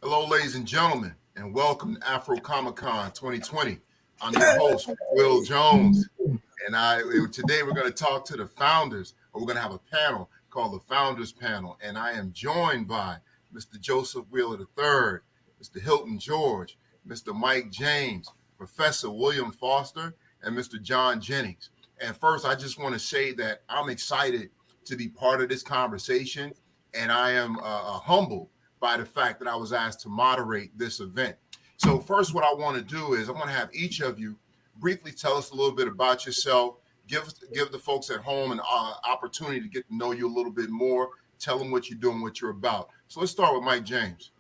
Hello, ladies and gentlemen, and welcome to AfroComicCon 2020. I'm your host, Will Jones, and today we're going to talk to the founders, or we're going to have a panel called the Founders Panel, and I am joined by Mr. Joseph Wheeler III, Mr. Hilton George, Mr. Mike James, Professor William Foster, and Mr. John Jennings. And first, I just want to say that I'm excited to be part of this conversation, and I am humbled by the fact that I was asked to moderate this event. So first, what I want to do is I want to have each of you briefly tell us a little bit about yourself, give the folks at home an opportunity to get to know you a little bit more, tell them what you're doing, what you're about. So let's start with Mike James.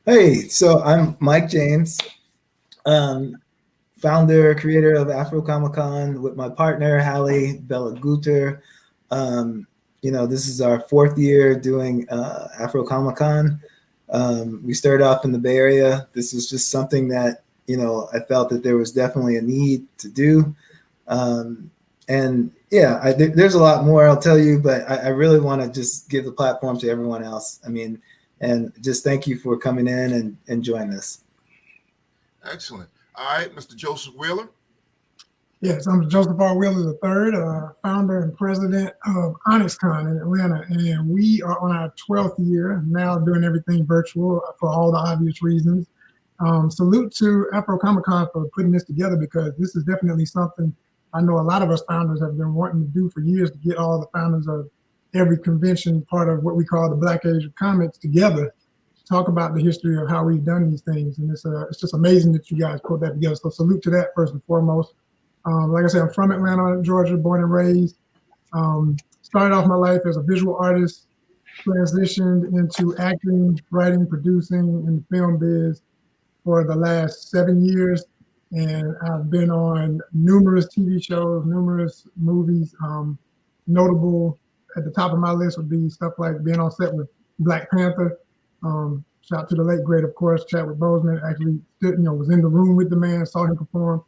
Hey, so I'm Mike James, founder, creator of AfroComicCon with my partner, Hally, Bellah-Guther. This is our fourth year doing AfroComicCon. We started off in the Bay Area. This was just something that, I felt that there was definitely a need to do. There's a lot more I'll tell you, but I really want to just give the platform to everyone else. And just thank you for coming in and joining us. Excellent. All right, Mr. Joseph Wheeler. Yes, I'm Joseph R. Wheeler III, founder and president of OnyxCon in Atlanta, and we are on our 12th year now, doing everything virtual for all the obvious reasons. Salute to AfroComicCon for putting this together, because this is definitely something I know a lot of us founders have been wanting to do for years, to get all the founders of every convention, part of what we call the Black Age of Comics, together to talk about the history of how we've done these things. And it's just amazing that you guys put that together. So salute to that first and foremost. Like I said, I'm from Atlanta, Georgia, born and raised. Started off my life as a visual artist, transitioned into acting, writing, producing in the film biz for the last 7 years. And I've been on numerous TV shows, numerous movies. Notable at the top of my list would be stuff like being on set with Black Panther. Shout out to the late great, of course, Chadwick Boseman. Actually, was in the room with the man, saw him perform.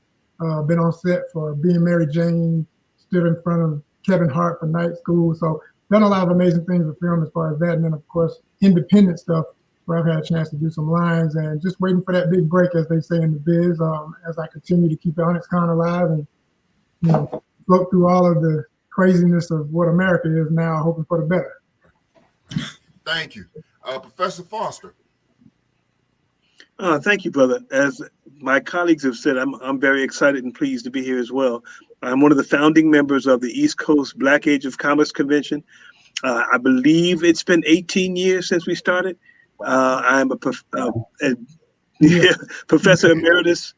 Been on set for Being Mary Jane, stood in front of Kevin Hart for Night School. So done a lot of amazing things with film as far as that. And then, of course, independent stuff where I've had a chance to do some lines, and just waiting for that big break, as they say in the biz, as I continue to keep OnyxCon alive and float through all of the craziness of what America is now, hoping for the better. Thank you. Professor Foster. Thank you, brother. As my colleagues have said, I'm very excited and pleased to be here as well. I'm one of the founding members of the East Coast Black Age of Comics Convention. I believe it's been 18 years since we started. I'm a professor emeritus.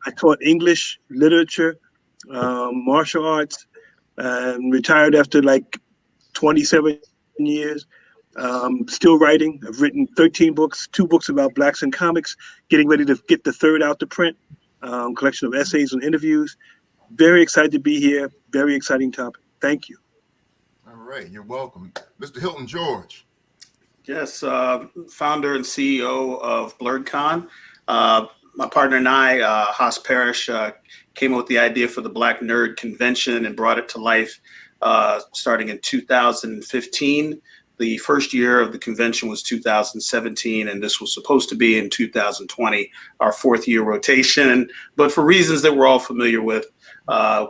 I taught English, literature, martial arts, and retired after like 27 years. Still writing. I've written 13 books, 2 books about Blacks in comics, getting ready to get the 3rd out to print, collection of essays and interviews. Very excited to be here. Very exciting topic. Thank you. All right, you're welcome. Mr. Hilton George. Yes, founder and CEO of BlurredCon. My partner and I, Haas Parrish, came up with the idea for the Black Nerd Convention and brought it to life starting in 2015. The first year of the convention was 2017, and this was supposed to be in 2020, our 4th year rotation. But for reasons that we're all familiar with,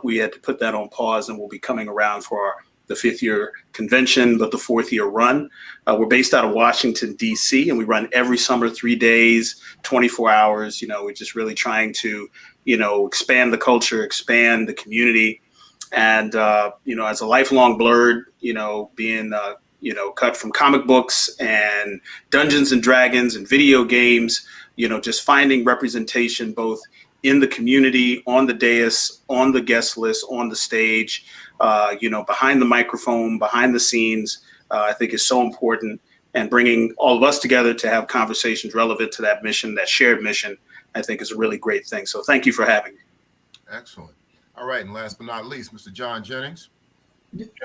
we had to put that on pause, and we'll be coming around for the 5th year convention, but the 4th year run. We're based out of Washington, D.C., and we run every summer, 3 days, 24 hours. We're just really trying to, expand the culture, expand the community. And, as a lifelong Blurred, being, cut from comic books and Dungeons and Dragons and video games, just finding representation both in the community, on the dais, on the guest list, on the stage, behind the microphone, behind the scenes, I think is so important. And bringing all of us together to have conversations relevant to that mission, that shared mission, I think is a really great thing. So thank you for having me. Excellent. All right, and last but not least, Mr. John Jennings.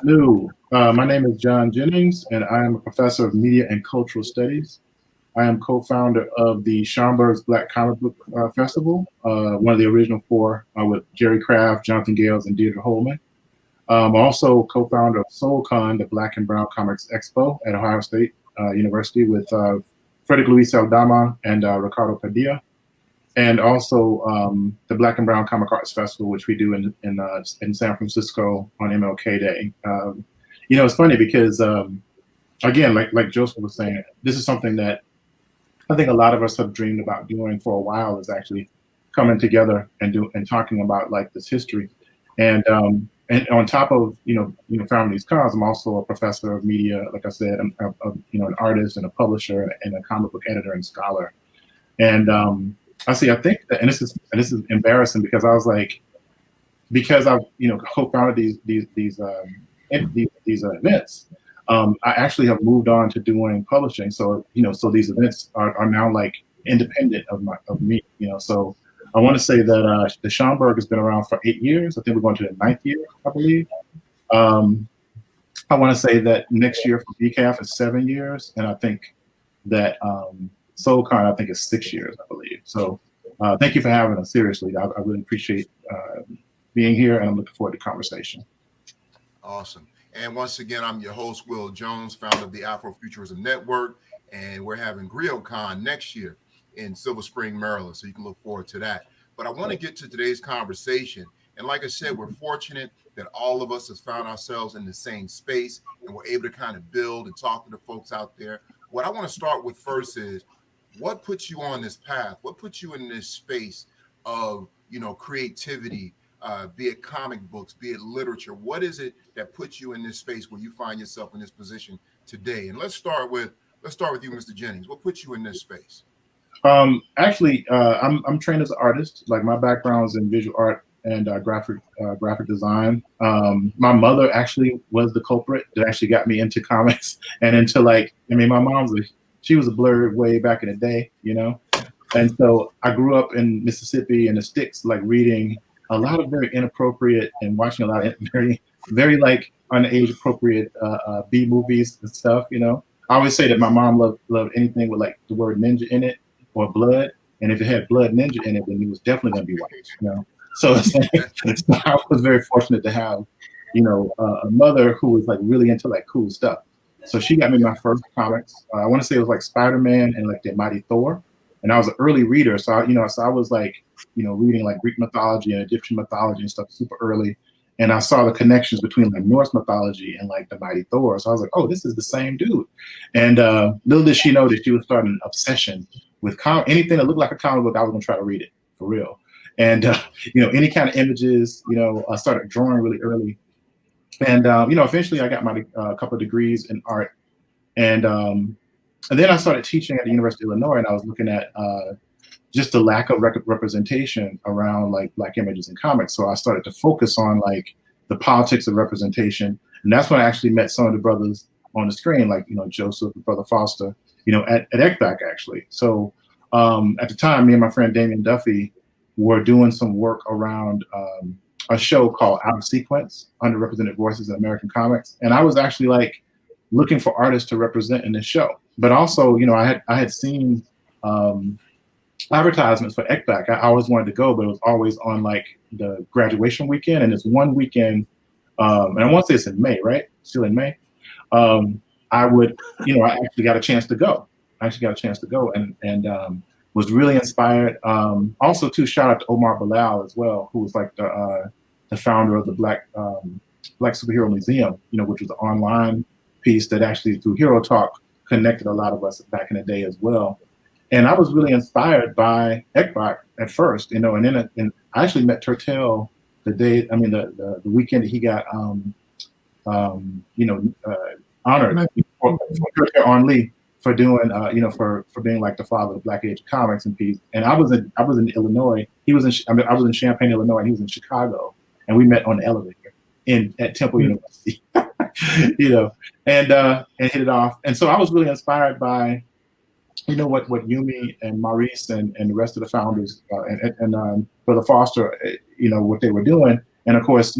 Hello, my name is John Jennings, and I am a professor of media and cultural studies. I am co-founder of the Schaumburg's Black Comic Book Festival, one of the original 4 with Jerry Craft, Jonathan Gales, and Deirdre Holman. I'm also co-founder of SoulCon, the Black and Brown Comics Expo at Ohio State University with Frederick Luis Aldama and Ricardo Padilla, and also the Black and Brown Comic Arts Festival, which we do in San Francisco on MLK Day. It's funny because again, like Joseph was saying, this is something that I think a lot of us have dreamed about doing for a while, is actually coming together and talking about like this history. And on top of founding these cons, I'm also a professor of media. Like I said, I'm an artist and a publisher and a comic book editor and scholar. And I think that, and this is embarrassing because I was like, because I've co-founded these events. I actually have moved on to doing publishing. So these events are now like independent of me. So I want to say that the Schomburg has been around for 8 years. I think we're going to the 9th year, I believe. I want to say that next year for BCAF is 7 years, and I think that SoulCon I think is 6 years, I believe. So thank you for having us. Seriously, I really appreciate being here, and I'm looking forward to the conversation. Awesome. And once again, I'm your host, Will Jones, founder of the Afrofuturism Network, and we're having GrioCon next year in Silver Spring, Maryland, so you can look forward to that. But I want to get to today's conversation. And like I said, we're fortunate that all of us have found ourselves in the same space, and we're able to kind of build and talk to the folks out there. What I want to start with first is, what puts you on this path? What puts you in this space of, creativity, be it comic books, be it literature? What is it that puts you in this space where you find yourself in this position today? And let's start with you, Mr. Jennings. What puts you in this space? Actually, I'm trained as an artist. Like, my background is in visual art and graphic design. My mother actually was the culprit that actually got me into comics and into my mom's she was a blurred way back in the day, and so I grew up in Mississippi in the sticks, like reading a lot of very inappropriate and watching a lot of very, very like unage appropriate B movies and stuff. I always say that my mom loved anything with like the word ninja in it or blood, and if it had blood ninja in it, then it was definitely going to be white. So I was very fortunate to have, a mother who was like really into like cool stuff. So she got me my first comics. I want to say it was like Spider-Man and like the Mighty Thor, and I was an early reader. So I was like, reading like Greek mythology and Egyptian mythology and stuff super early. And I saw the connections between like Norse mythology and like the Mighty Thor. So I was like, oh, this is the same dude. And little did she know that she was starting an obsession with anything that looked like a comic book. I was gonna try to read it for real. And any kind of images. I started drawing really early. And eventually I got my couple of degrees in art. And then I started teaching at the University of Illinois, and I was looking at just the lack of representation around like Black images in comics. So I started to focus on like the politics of representation. And that's when I actually met some of the brothers on the screen, like, Joseph, Brother Foster, at ECBAC actually. So at the time, me and my friend Damian Duffy were doing some work around a show called Out of Sequence, Underrepresented Voices in American Comics. And I was actually like looking for artists to represent in this show. But also, I had seen advertisements for ECBAC. I always wanted to go, but it was always on like the graduation weekend. And it's one weekend, and I want to say it's in May, right? Still in May. I actually got a chance to go. And was really inspired. Also, too, shout out to Omar Bilal as well, who was like the founder of the Black Superhero Museum, which was an online piece that actually through Hero Talk connected a lot of us back in the day as well. And I was really inspired by ECBAC at first, and then I actually met Turtel the weekend that he got honored for Turtel Onli for doing for being like the father of Black Age Comics and peace. And I was in Illinois. I was in Champaign, Illinois, and he was in Chicago, and we met on the elevator at Temple University. And hit it off. And so I was really inspired by what Yumi and Maurice and the rest of the founders and Brother Foster, what they were doing. And of course,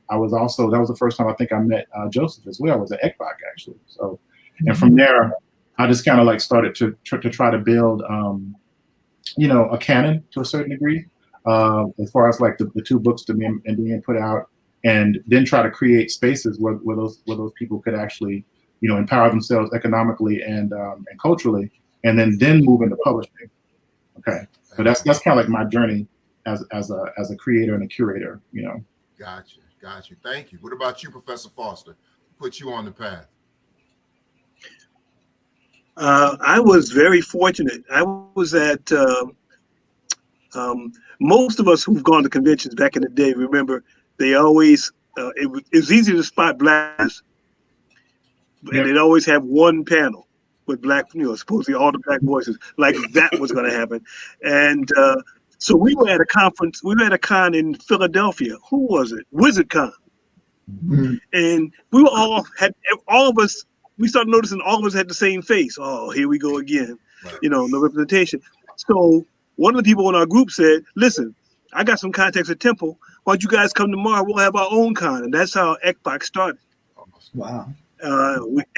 I was also, that was the first time I think I met Joseph as well. I was at ECBAC actually. So, and from there, I just kind of like started to try to build, a canon to a certain degree, as far as like the two books that being put out, and then try to create spaces where those people could actually empower themselves economically and culturally, and then move into publishing. Okay, so that's kind of like my journey as a creator and a curator. Gotcha. Thank you. What about you, Professor Foster? Put you on the path. I was very fortunate. I was at most of us who've gone to conventions back in the day. Remember, they always it was easy to spot blacks, and they'd always have one panel with black, supposedly all the black voices. Like that was going to happen, and so we were at a conference. We were at a con in Philadelphia. Who was it? WizardCon. Mm-hmm. And we were all of us. We started noticing all of us had the same face. Oh, here we go again. Right. No representation. So one of the people in our group said, "Listen, I got some contacts at Temple. Why don't you guys come tomorrow? We'll have our own con." And that's how ECBOC started. Wow.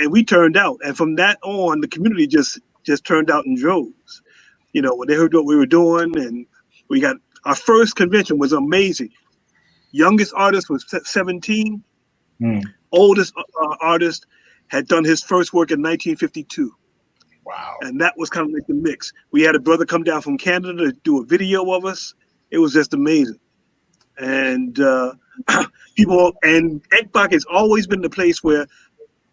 We turned out, and from that on, the community just turned out in droves. When they heard what we were doing, and we got our first convention was amazing. Youngest artist was 17. Oldest artist had done his first work in 1952. Wow. And that was kind of like the mix. We had a brother come down from Canada to do a video of us. It was just amazing. And people, and ECBOC has always been the place where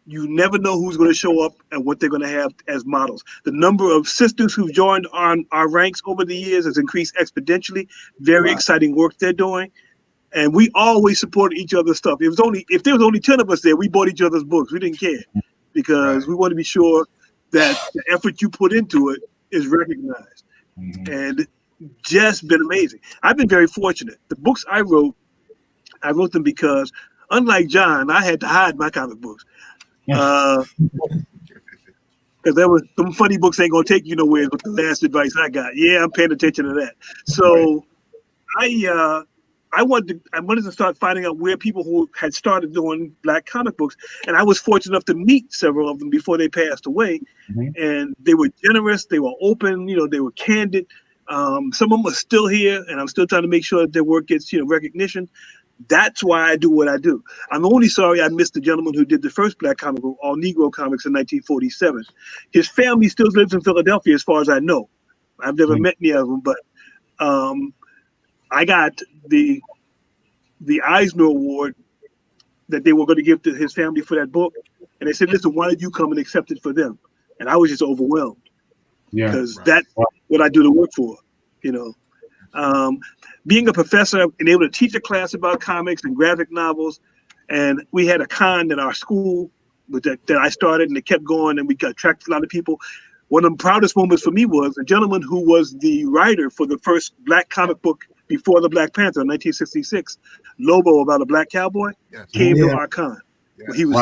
you never know who's going to show up and what they're going to have as models. The number of sisters who've joined on our ranks over the years has increased exponentially. Very exciting work they're doing. And we always supported each other's stuff. If there was only 10 of us there, we bought each other's books. We didn't care because we want to be sure that the effort you put into it is recognized. And just been amazing. I've been very fortunate. The books I wrote them because, unlike John, I had to hide my comic books. Because there was some funny books ain't gonna take you nowhere. But the last advice I got, I'm paying attention to that. So I wanted to start finding out where people who had started doing Black comic books, and I was fortunate enough to meet several of them before they passed away. And they were generous, they were open, they were candid. Some of them are still here, and I'm still trying to make sure that their work gets recognition. That's why I do what I do. I'm only sorry I missed the gentleman who did the first Black comic book, All Negro Comics, in 1947. His family still lives in Philadelphia, as far as I know. I've never met any of them, but I got the Eisner Award that they were going to give to his family for that book, and they said, "Listen, why don't you come and accept it for them?" And I was just overwhelmed because that's what I do the work for, Being a professor and able to teach a class about comics and graphic novels, and we had a con at our school that I started, and it kept going, and we attracted a lot of people. One of the proudest moments for me was a gentleman who was the writer for the first Black comic book before the Black Panther in 1966, Lobo, about a black cowboy, came to our con. He was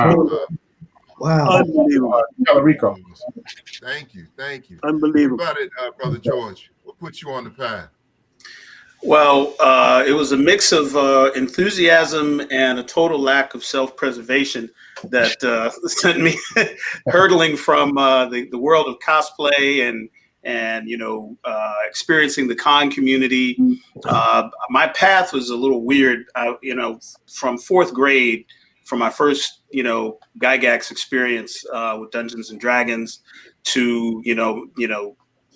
unbelievable. Rico. Thank you. Unbelievable. What about it, Brother George? What put you on the path? Well, it was a mix of enthusiasm and a total lack of self-preservation that sent me hurtling from the world of cosplay and experiencing the con community. My path was a little weird. From fourth grade, from my first Gygax experience with Dungeons and Dragons to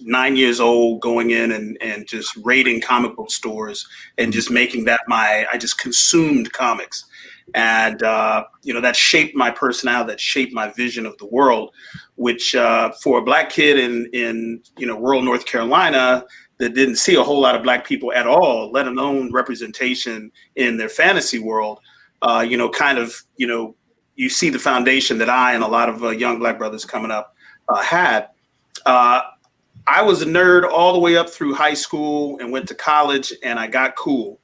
9 years old, going in and just raiding comic book stores and just making that I just consumed comics. And, that shaped my personality, that shaped my vision of the world, which for a Black kid in rural North Carolina that didn't see a whole lot of Black people at all, let alone representation in their fantasy world, you see the foundation that I and a lot of young Black brothers coming up had. I was a nerd all the way up through high school and went to college, and I got cool.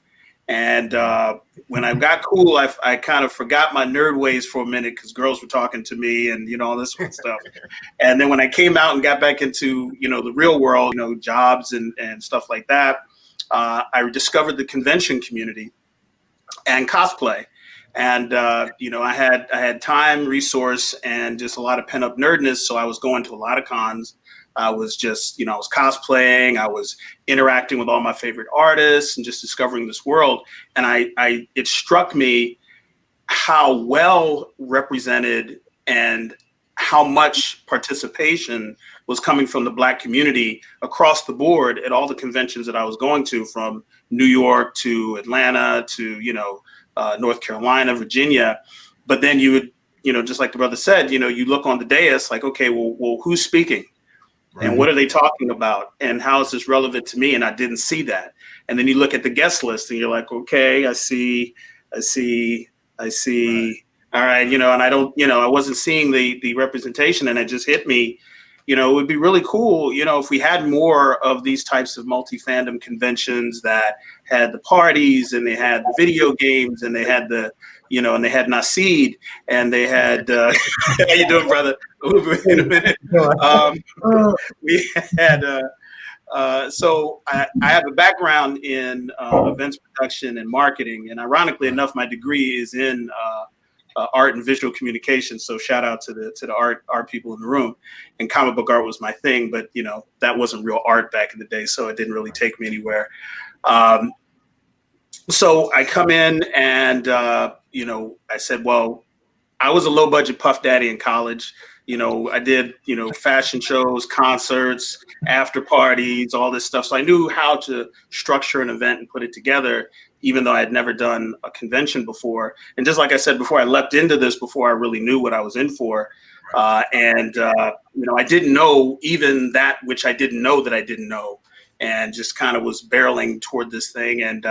And when I got cool, I kind of forgot my nerd ways for a minute because girls were talking to me and, all this sort of stuff. And then when I came out and got back into, the real world, jobs and stuff like that, I discovered the convention community and cosplay. And, I had time, resource, and just a lot of pent up nerdness. So I was going to a lot of cons. I was just, I was cosplaying. I was interacting with all my favorite artists and just discovering this world. And it struck me how well represented and how much participation was coming from the Black community across the board at all the conventions that I was going to, from New York to Atlanta to, North Carolina, Virginia. But then you would, just like the brother said, you look on the dais like, okay, well, who's speaking? Right. And what are they talking about? And how is this relevant to me? And I didn't see that. And then you look at the guest list and you're like, okay, I see. Right. All right, and I don't, I wasn't seeing the representation, and it just hit me, it would be really cool, if we had more of these types of multi-fandom conventions that had the parties and they had the video games and they had the, and they had Naseed and they had, how you doing, brother? In a minute. We had, so I have a background in events production and marketing, and ironically enough, my degree is in art and visual communication. So shout out to the art people in the room. And comic book art was my thing, but that wasn't real art back in the day, so it didn't really take me anywhere. So I come in and I said, well, I was a low budget puff daddy in college. I did, fashion shows, concerts, after parties, all this stuff. So I knew how to structure an event and put it together, even though I had never done a convention before. And just like I said before, I leapt into this before I really knew what I was in for. I didn't know even that which I didn't know that I didn't know, and just kind of was barreling toward this thing. And,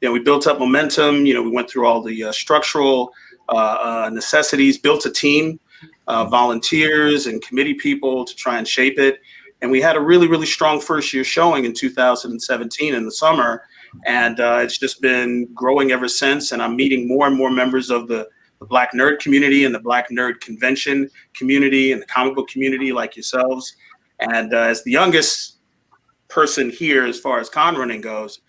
we built up momentum. We went through all the structural necessities, built a team. Volunteers and committee people to try and shape it. And we had a really, really strong first year showing in 2017 in the summer. And it's just been growing ever since. And I'm meeting more and more members of the Black nerd community and the Black nerd convention community and the comic book community like yourselves. And as the youngest person here, as far as con running goes,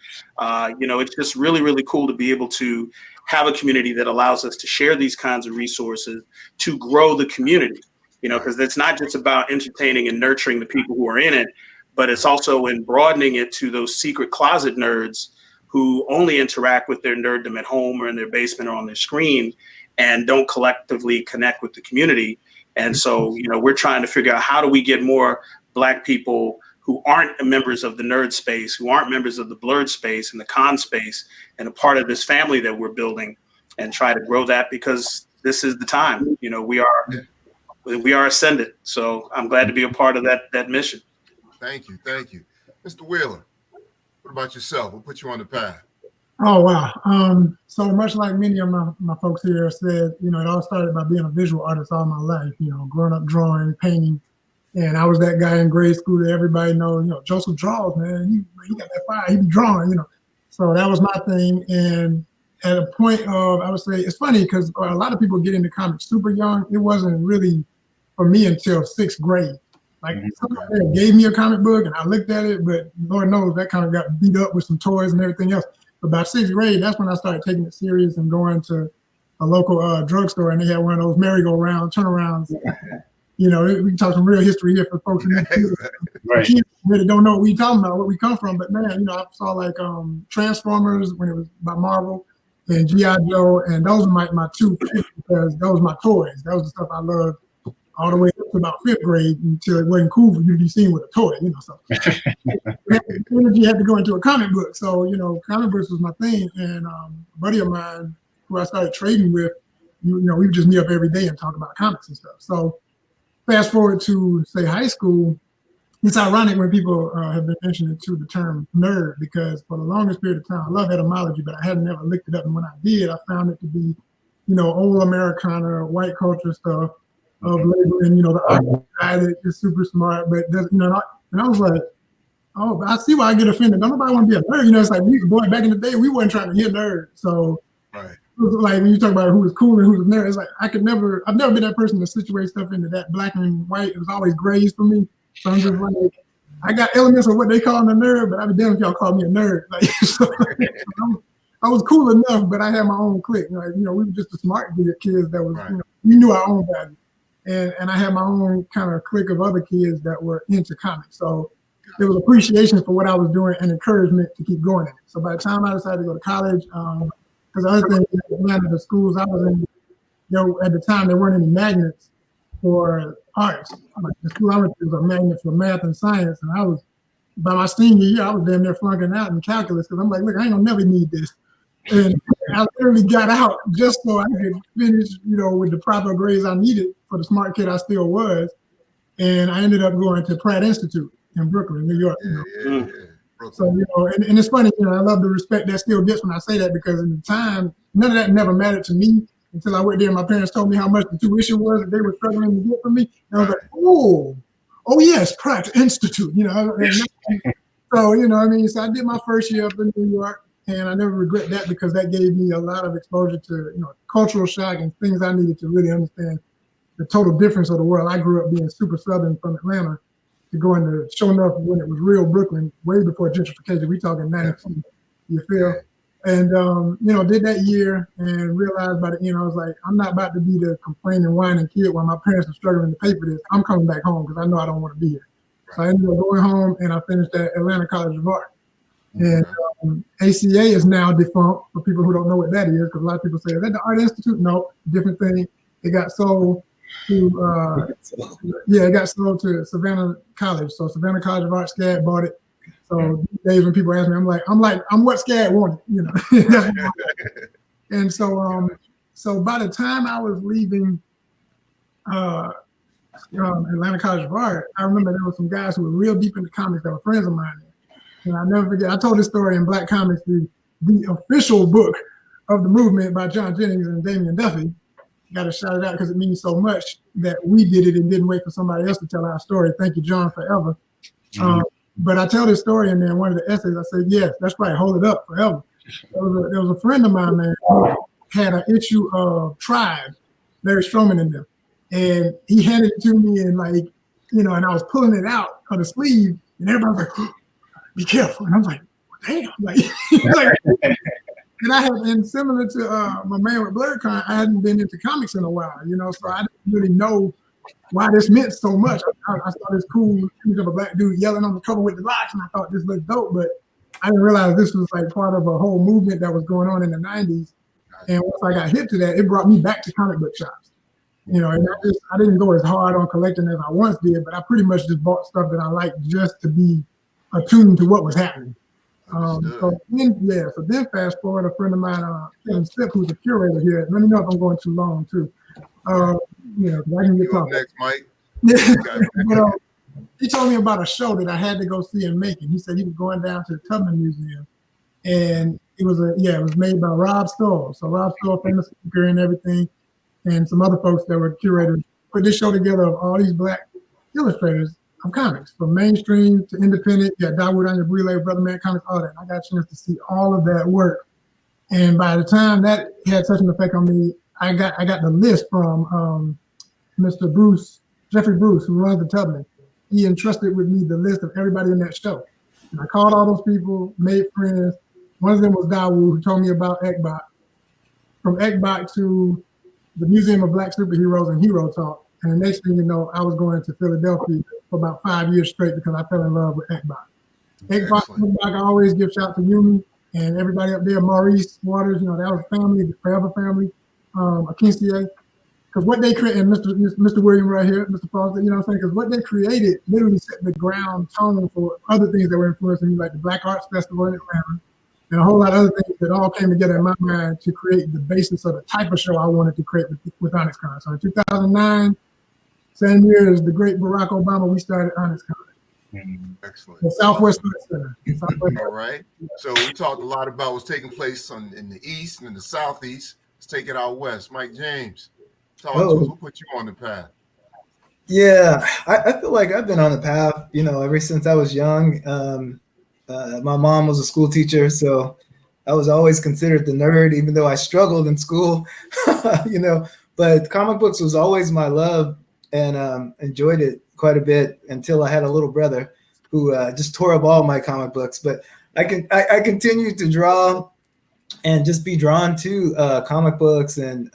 it's just really, really cool to be able to have a community that allows us to share these kinds of resources to grow the community, because it's not just about entertaining and nurturing the people who are in it, but it's also in broadening it to those secret closet nerds who only interact with their nerddom at home or in their basement or on their screen and don't collectively connect with the community. And so, we're trying to figure out, how do we get more Black people who aren't members of the nerd space, who aren't members of the blurred space and the con space, and a part of this family that we're building, and try to grow that, because this is the time. We are ascended. So I'm glad to be a part of that mission. Thank you. Mr. Wheeler, what about yourself? What put you on the path? Oh, wow. So much like many of my folks here said, it all started by being a visual artist all my life, growing up drawing, painting. And I was that guy in grade school that everybody knows, Joseph draws, man. He got that fire, he be drawing, So that was my thing. And at a point of, I would say, it's funny because a lot of people get into comics super young. It wasn't really for me until 6th grade. Like, somebody gave me a comic book and I looked at it, but Lord knows that kind of got beat up with some toys and everything else. But by 6th grade, that's when I started taking it serious and going to a local drugstore, and they had one of those merry-go-round turnarounds. We can talk some real history here for folks who really don't know what we talking about, where we come from. But man, I saw like Transformers when it was by Marvel, and G.I. Joe, and those were my two, because those were my toys. That was the stuff I loved all the way up to about 5th grade, until it wasn't cool for you to be seen with a toy, So energy had to go into a comic book. So comic books was my thing. And a buddy of mine who I started trading with, we would just meet up every day and talk about comics and stuff. So fast forward to, say, high school, it's ironic when people have been mentioning the term nerd, because for the longest period of time, I love etymology, but I hadn't never looked it up. And when I did, I found it to be, old Americana, white culture stuff of labeling, the ugly guy that is super smart, but doesn't, and I was like, oh, I see why I get offended. Don't nobody want to be a nerd. It's like, back in the day, we weren't trying to hear nerd. So, right. Like when you talk about who was cool and who was nerd, it's like I've never been that person to situate stuff into that black and white. It was always grays for me. So I'm just like, I got elements of what they call me a nerd, but I'd be damned if y'all call me a nerd. Like, so I was cool enough, but I had my own clique. We were just the smart kids that was, we knew our own value. And I had my own kind of clique of other kids that were into comics. So there was appreciation for what I was doing and encouragement to keep going in it. So by the time I decided to go to college, because the other thing, the schools I was in, at the time, there weren't any magnets for arts. Like the school I went to was a magnet for math and science, and I was by my senior year, I was damn near flunking out in calculus because I'm like, look, I ain't gonna never need this. And I literally got out just so I could finish, with the proper grades I needed for the smart kid I still was. And I ended up going to Pratt Institute in Brooklyn, New York. Yeah. So, and it's funny, I love the respect that still gets when I say that, because in the time, none of that never mattered to me until I went there and my parents told me how much the tuition was that they were struggling to get from me. And I was like, oh yes, Pratt Institute, So, so I did my first year up in New York, and I never regret that because that gave me a lot of exposure to, cultural shock and things I needed to really understand the total difference of the world. I grew up being super Southern from Atlanta to go into showing up when it was real Brooklyn, way before gentrification. We talking 92, you feel? And, did that year and realized by the end, I was like, I'm not about to be the complaining, whining kid while my parents are struggling to pay for this. I'm coming back home because I know I don't want to be here. So I ended up going home and I finished at Atlanta College of Art. And ACA is now defunct for people who don't know what that is, because a lot of people say, is that the Art Institute? No, different thing. It got sold to it got sold to Savannah College. So Savannah College of Art, SCAD bought it. So these days when people ask me, I'm what SCAD wanted, And so so by the time I was leaving Atlanta College of Art, I remember there were some guys who were real deep into comics that were friends of mine. And I'll never forget, I told this story in Black Comics, the official book of the movement by John Jennings and Damian Duffy. Got to shout it out because it means so much that we did it and didn't wait for somebody else to tell our story. Thank you, John, forever. But I tell this story, and then one of the essays, I said, yes, that's right, hold it up forever. There was a friend of mine, man, who had an issue of Tribe, Larry Stroman in them. And he handed it to me and and I was pulling it out of the sleeve, and everybody was like, be careful. And I was like, damn. And similar to my man with BlerdCon, I hadn't been into comics in a while, so I didn't really know why this meant so much. I saw this cool image of a black dude yelling on the cover with the lights, and I thought this looked dope, but I didn't realize this was part of a whole movement that was going on in the 90s. And once I got hip to that, it brought me back to comic book shops. And I didn't go as hard on collecting as I once did, but I pretty much just bought stuff that I liked just to be attuned to what was happening. So then fast forward, a friend of mine, Kevin Stipp, who's a curator here. Let me know if I'm going too long too. I can get talking. Next, Mike. He told me about a show that I had to go see in Macon. He said he was going down to the Tubman Museum, and it was made by Rob Stoll. So Rob Stoll, famous speaker and everything, and some other folks that were curators, put this show together of all these black illustrators of comics, from mainstream to independent. Yeah, Dawood Anya-Brile, Brother Man Comics, all that. I got a chance to see all of that work. And by the time that had such an effect on me, I got the list from Mr. Jeffrey Bruce, who runs the Tubman. He entrusted with me the list of everybody in that show. And I called all those people, made friends. One of them was Dawood, who told me about Ekbot. From Ekbot to the Museum of Black Superheroes and Hero Talk. And the next thing you know, I was going to Philadelphia for about 5 years straight because I fell in love with Ekbot. Ekbot, I always give shout to Yumi and everybody up there, Maurice Waters, that was family, the Forever family, Akinsiye. Because what they created, and Mr. William right here, Mr. Foster, because what they created literally set the ground tone for other things that were influencing me, like the Black Arts Festival in Atlanta, and a whole lot of other things that all came together in my mind to create the basis of the type of show I wanted to create with OnyxCon. So in 2009, same year as the great Barack Obama, we started OnyxCon. Excellent. The Southwest Center. All right. So we talked a lot about what's taking place in the East and in the Southeast. Let's take it out West. Mike James, talk to us. We'll put you on the path. Yeah, I feel like I've been on the path, ever since I was young. My mom was a school teacher, so I was always considered the nerd, even though I struggled in school, But comic books was always my love, and enjoyed it quite a bit until I had a little brother who just tore up all my comic books. But I continued to draw and just be drawn to comic books and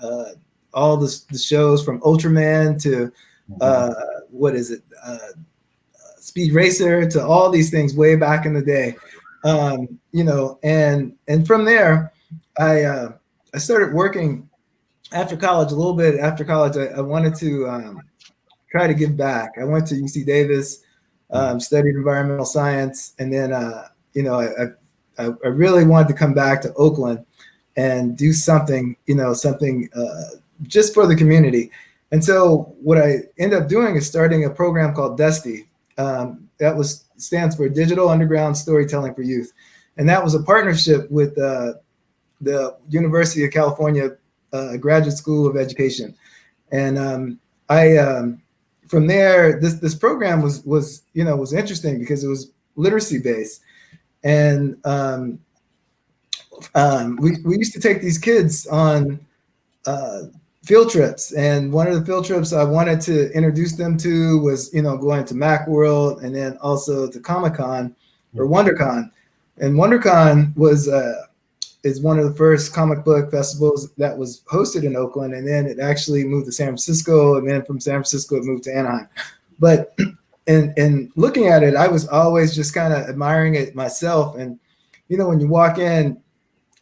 all the shows from Ultraman to Speed Racer to all these things way back in the day. And from there, I started working after college. A little bit after college, I wanted to try to give back. I went to UC Davis, studied environmental science, and then you know, I really wanted to come back to Oakland and do something, you know, something just for the community. And so what I ended up doing is starting a program called DUSTY. That stands for Digital Underground Storytelling for Youth. And that was a partnership with the University of California Graduate School of Education. And from there, this program was interesting because it was literacy based. And we used to take these kids on field trips, and one of the field trips I wanted to introduce them to was, you know, going to Macworld and then also to Comic-Con or WonderCon. And WonderCon is one of the first comic book festivals that was hosted in Oakland, and then it actually moved to San Francisco, and then from San Francisco it moved to Anaheim. But in looking at it, I was always just kind of admiring it myself. And you know, when you walk in,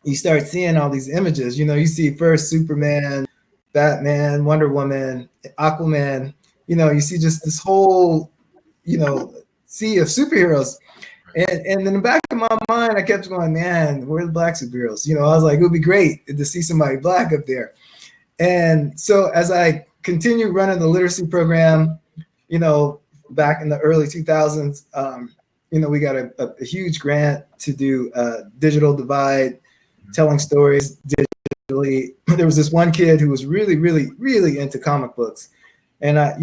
you start seeing all these images. You know, you see first Superman, Batman, Wonder Woman, Aquaman. You know, you see just this whole, you know, sea of superheroes. And in the back of my mind, I kept going, man, where are the black superheroes? You know, I was like, it would be great to see somebody black up there. And so as I continued running the literacy program, you know, back in the early 2000s, you know, we got a huge grant to do digital divide, telling stories digitally. There was this one kid who was really, really, really into comic books. And I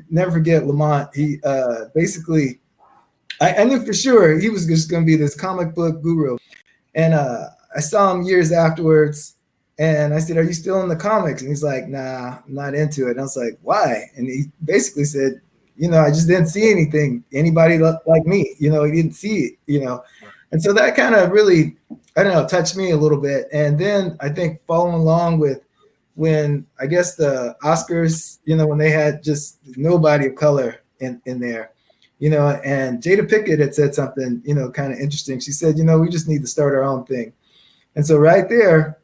never forget Lamont. He basically, I knew for sure he was just going to be this comic book guru. And I saw him years afterwards, and I said, "Are you still in the comics?" And he's like, "Nah, I'm not into it." And I was like, "Why?" And he basically said, "You know, I just didn't see anybody like me. You know, he didn't see it, you know." And so that kind of really, I don't know, touched me a little bit. And then I think following along with when I guess the Oscars, you know, when they had just nobody of color in there, you know, and Jada Pinkett had said something, you know, kind of interesting. She said, you know, we just need to start our own thing. And so right there,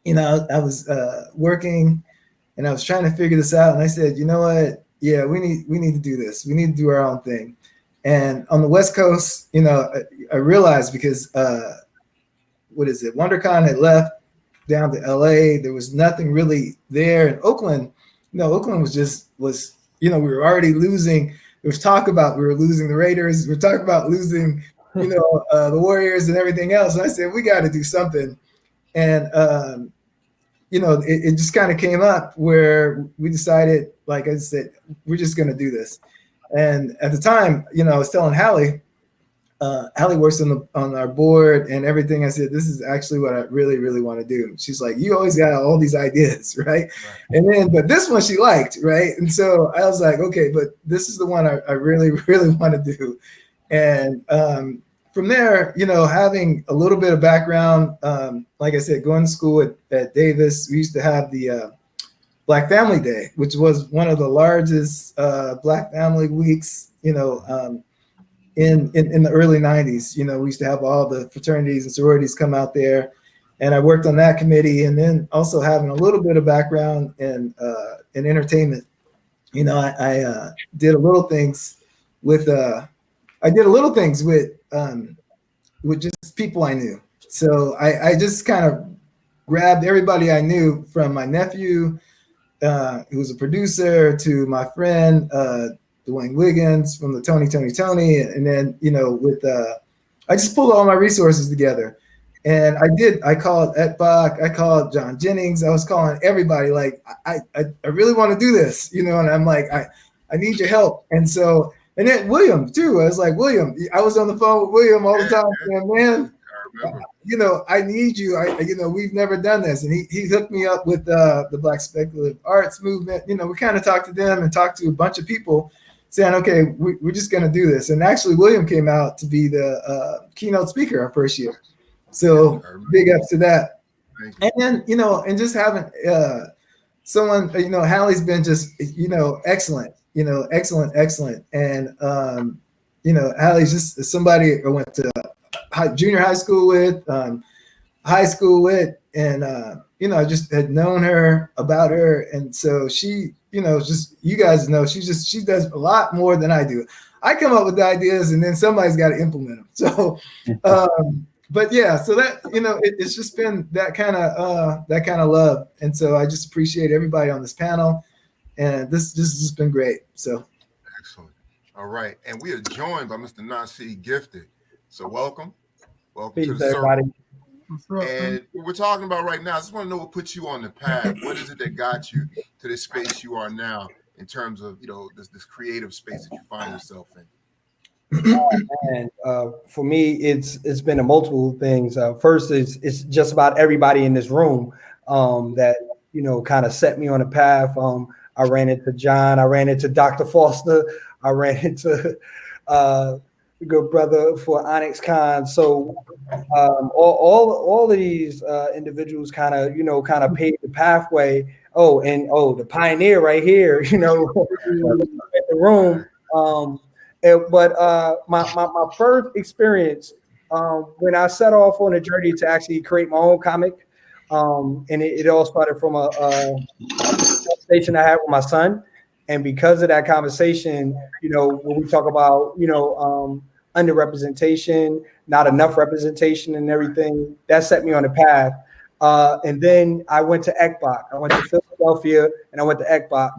you know, I was working and I was trying to figure this out. And I said, you know what? Yeah, we need to do this. We need to do our own thing. And on the West Coast, you know, I realized because WonderCon had left down to LA. There was nothing really there in Oakland. You know, Oakland was, you know, we were already losing. There was talk about we were losing the Raiders. We were talking about losing, you know, the Warriors and everything else. And I said, we got to do something. And, you know, it just kind of came up where we decided, like I said, we're just going to do this. And at the time, you know, I was telling Hally, Hally works on our board and everything. I said, this is actually what I really, really want to do. She's like, you always got all these ideas, right? And then, but this one she liked, right? And so I was like, okay, but this is the one I really, really want to do. And from there, you know, having a little bit of background, like I said, going to school at Davis, we used to have the Black Family Day, which was one of the largest Black family weeks, you know, in the early 90s. You know, we used to have all the fraternities and sororities come out there, and I worked on that committee. And then also having a little bit of background in entertainment, you know, I did a little things with just people I knew. So I just kind of grabbed everybody I knew, from my nephew, who was a producer, to my friend Dwayne Wiggins from the Tony, and then, you know, with I just pulled all my resources together, and I called Etbach, I called John Jennings, I was calling everybody, like I really want to do this, you know, and I'm like, I need your help. And so, and then William too, I was like, William, I was on the phone with William all the time, saying, man, you know, I need you. You know, we've never done this. And he hooked me up with the Black Speculative Arts movement. You know, we kind of talked to them and talked to a bunch of people saying, okay, we're just going to do this. And actually, William came out to be the keynote speaker our first year. So big ups to that. And then, you know, and just having someone, you know, Hally's been just, you know, excellent, you know, excellent. And, you know, Hally's just somebody I went to junior high school with, high school with, and I just had known her, about her, and so she, just, you guys know, she does a lot more than I do. I come up with the ideas, and then somebody's got to implement them. So, but yeah, so that, it's just been that kind of love, and so I just appreciate everybody on this panel, and this has been great. So excellent. All right, and we are joined by Mr. Naseed Gifted. So welcome Peace, to the everybody. circle. And what we're talking about right now, I just want to know what put you on the path. What is it that got you to this space you are now, in terms of this creative space that you find yourself in? And for me, it's been a multiple things. First, it's just about everybody in this room that kind of set me on a path. I ran into John. I ran into Dr. Foster. I ran into good brother for AfroComicCon. So all of these individuals kind of paved the pathway. The pioneer right here, in the room. But my first experience when I set off on a journey to actually create my own comic, and it all started from a conversation I had with my son. And because of that conversation, when we talk about, underrepresentation, not enough representation and everything, that set me on the path. And then I went to ECBOC. I went to Philadelphia and I went to ECBOC.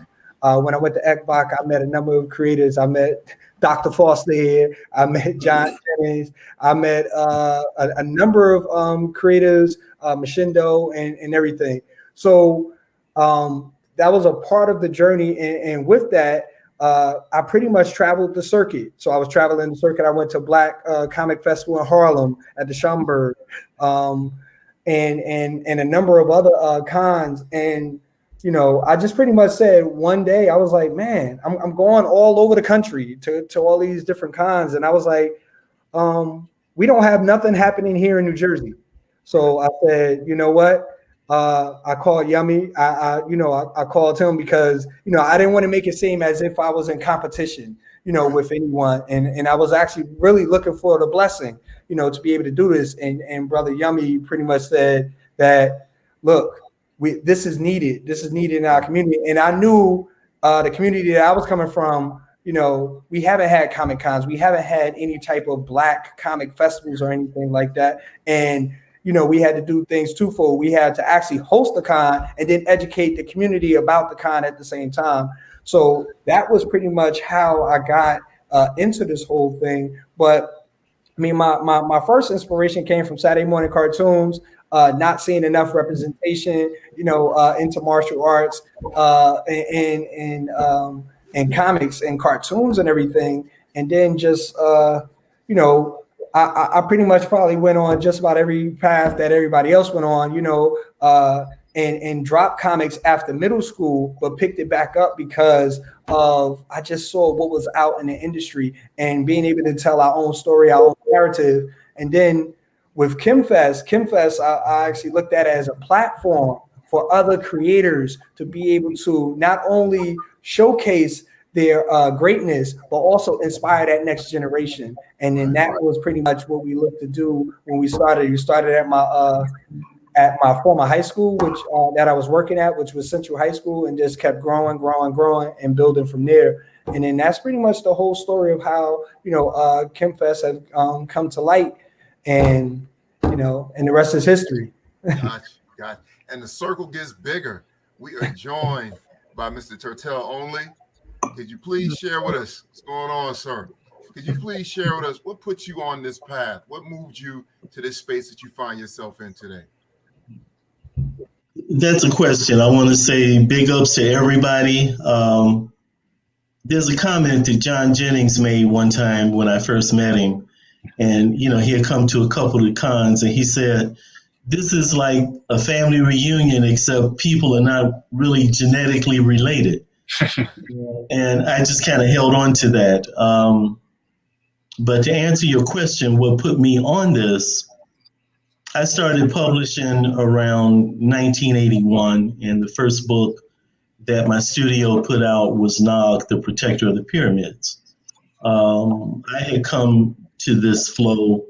When I went to ECBOC, I met a number of creators. I met Dr. Foster here. I met John Jennings. I met a number of creators, Machindo and everything. So that was a part of the journey. And with that, I pretty much traveled the circuit. So I was traveling the circuit. I went to Black Comic Festival in Harlem at the Schomburg, and a number of other cons. And I just pretty much said one day, I was like, man, I'm going all over the country to all these different cons. And I was like, we don't have nothing happening here in New Jersey. So I said, you know what? I called Yummy. I called him because, I didn't want to make it seem as if I was in competition, with anyone. And I was actually really looking for the blessing, to be able to do this. And Brother Yummy pretty much said that, look, this is needed. This is needed in our community. And I knew the community that I was coming from, we haven't had Comic Cons. We haven't had any type of Black comic festivals or anything like that. And we had to do things twofold. We had to actually host the con and then educate the community about the con at the same time. So that was pretty much how I got into this whole thing. But I mean, my first inspiration came from Saturday morning cartoons, not seeing enough representation, into martial arts and comics and cartoons and everything. And then just, I pretty much probably went on just about every path that everybody else went on, and dropped comics after middle school, but picked it back up because of I just saw what was out in the industry and being able to tell our own story, our own narrative. And then with KimFest, I actually looked at it as a platform for other creators to be able to not only showcase their greatness, but also inspire that next generation. And then that was pretty much what we looked to do when we started. We started at my former high school, which that I was working at, which was Central High School, and just kept growing and building from there. And then that's pretty much the whole story of how, KimFest have come to light, and, and the rest is history. Gotcha. And the circle gets bigger. We are joined by Mr. Turtel Onli. Could you please share with us what's going on, sir? Could you please share with us what put you on this path? What moved you to this space that you find yourself in today? That's a question. I want to say big ups to everybody. There's a comment that John Jennings made one time when I first met him. And, he had come to a couple of cons and he said, this is like a family reunion, except people are not really genetically related. And I just kind of held on to that. But to answer your question, what put me on this, I started publishing around 1981, and the first book that my studio put out was Nog, the Protector of the Pyramids. I had come to this flow.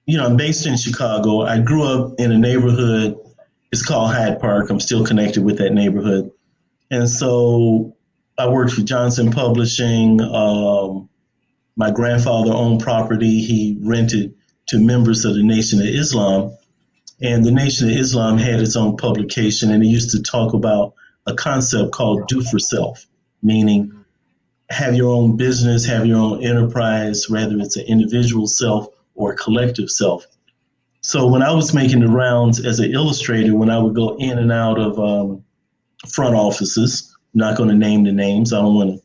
I'm based in Chicago. I grew up in a neighborhood It's called Hyde Park. I'm still connected with that neighborhood. And so I worked for Johnson Publishing. My grandfather owned property. He rented to members of the Nation of Islam. And the Nation of Islam had its own publication, and it used to talk about a concept called do for self, meaning have your own business, have your own enterprise, whether it's an individual self or a collective self. So when I was making the rounds as an illustrator, when I would go in and out of front offices, I'm not going to name the names, I don't want to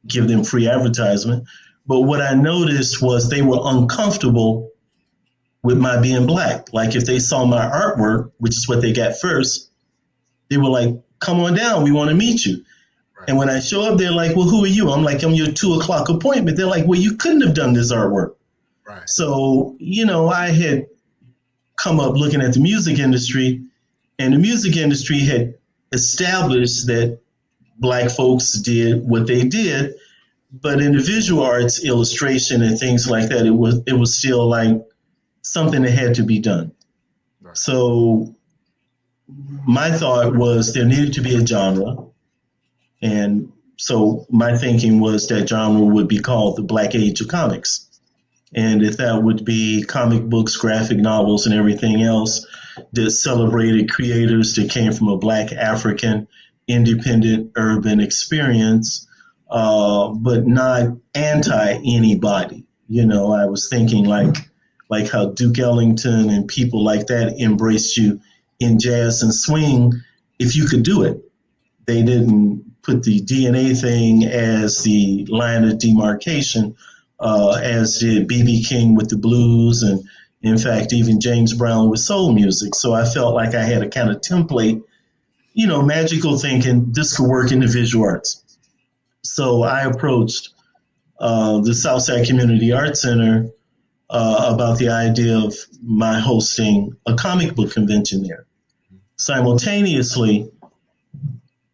give them free advertisement, but what I noticed was they were uncomfortable with my being Black. Like if they saw my artwork, which is what they got first, they were like, come on down, we want to meet you. Right. And when I show up, they're like, well, who are you? I'm like, I'm your 2:00 appointment. They're like, well, you couldn't have done this artwork. Right. So, I had come up looking at the music industry, and the music industry had established that Black folks did what they did, but in the visual arts, illustration and things like that, it was still like something that had to be done. Right. So my thought was there needed to be a genre. And so my thinking was that genre would be called the Black Age of Comics. And if that would be comic books, graphic novels, and everything else that celebrated creators that came from a Black African independent urban experience, but not anti anybody. I was thinking like how Duke Ellington and people like that embraced you in jazz and swing if you could do it. They didn't put the DNA thing as the line of demarcation, as did B.B. King with the blues, and in fact, even James Brown with soul music. So I felt like I had a kind of template, magical thinking, this could work in the visual arts. So I approached the Southside Community Arts Center about the idea of my hosting a comic book convention there. Simultaneously,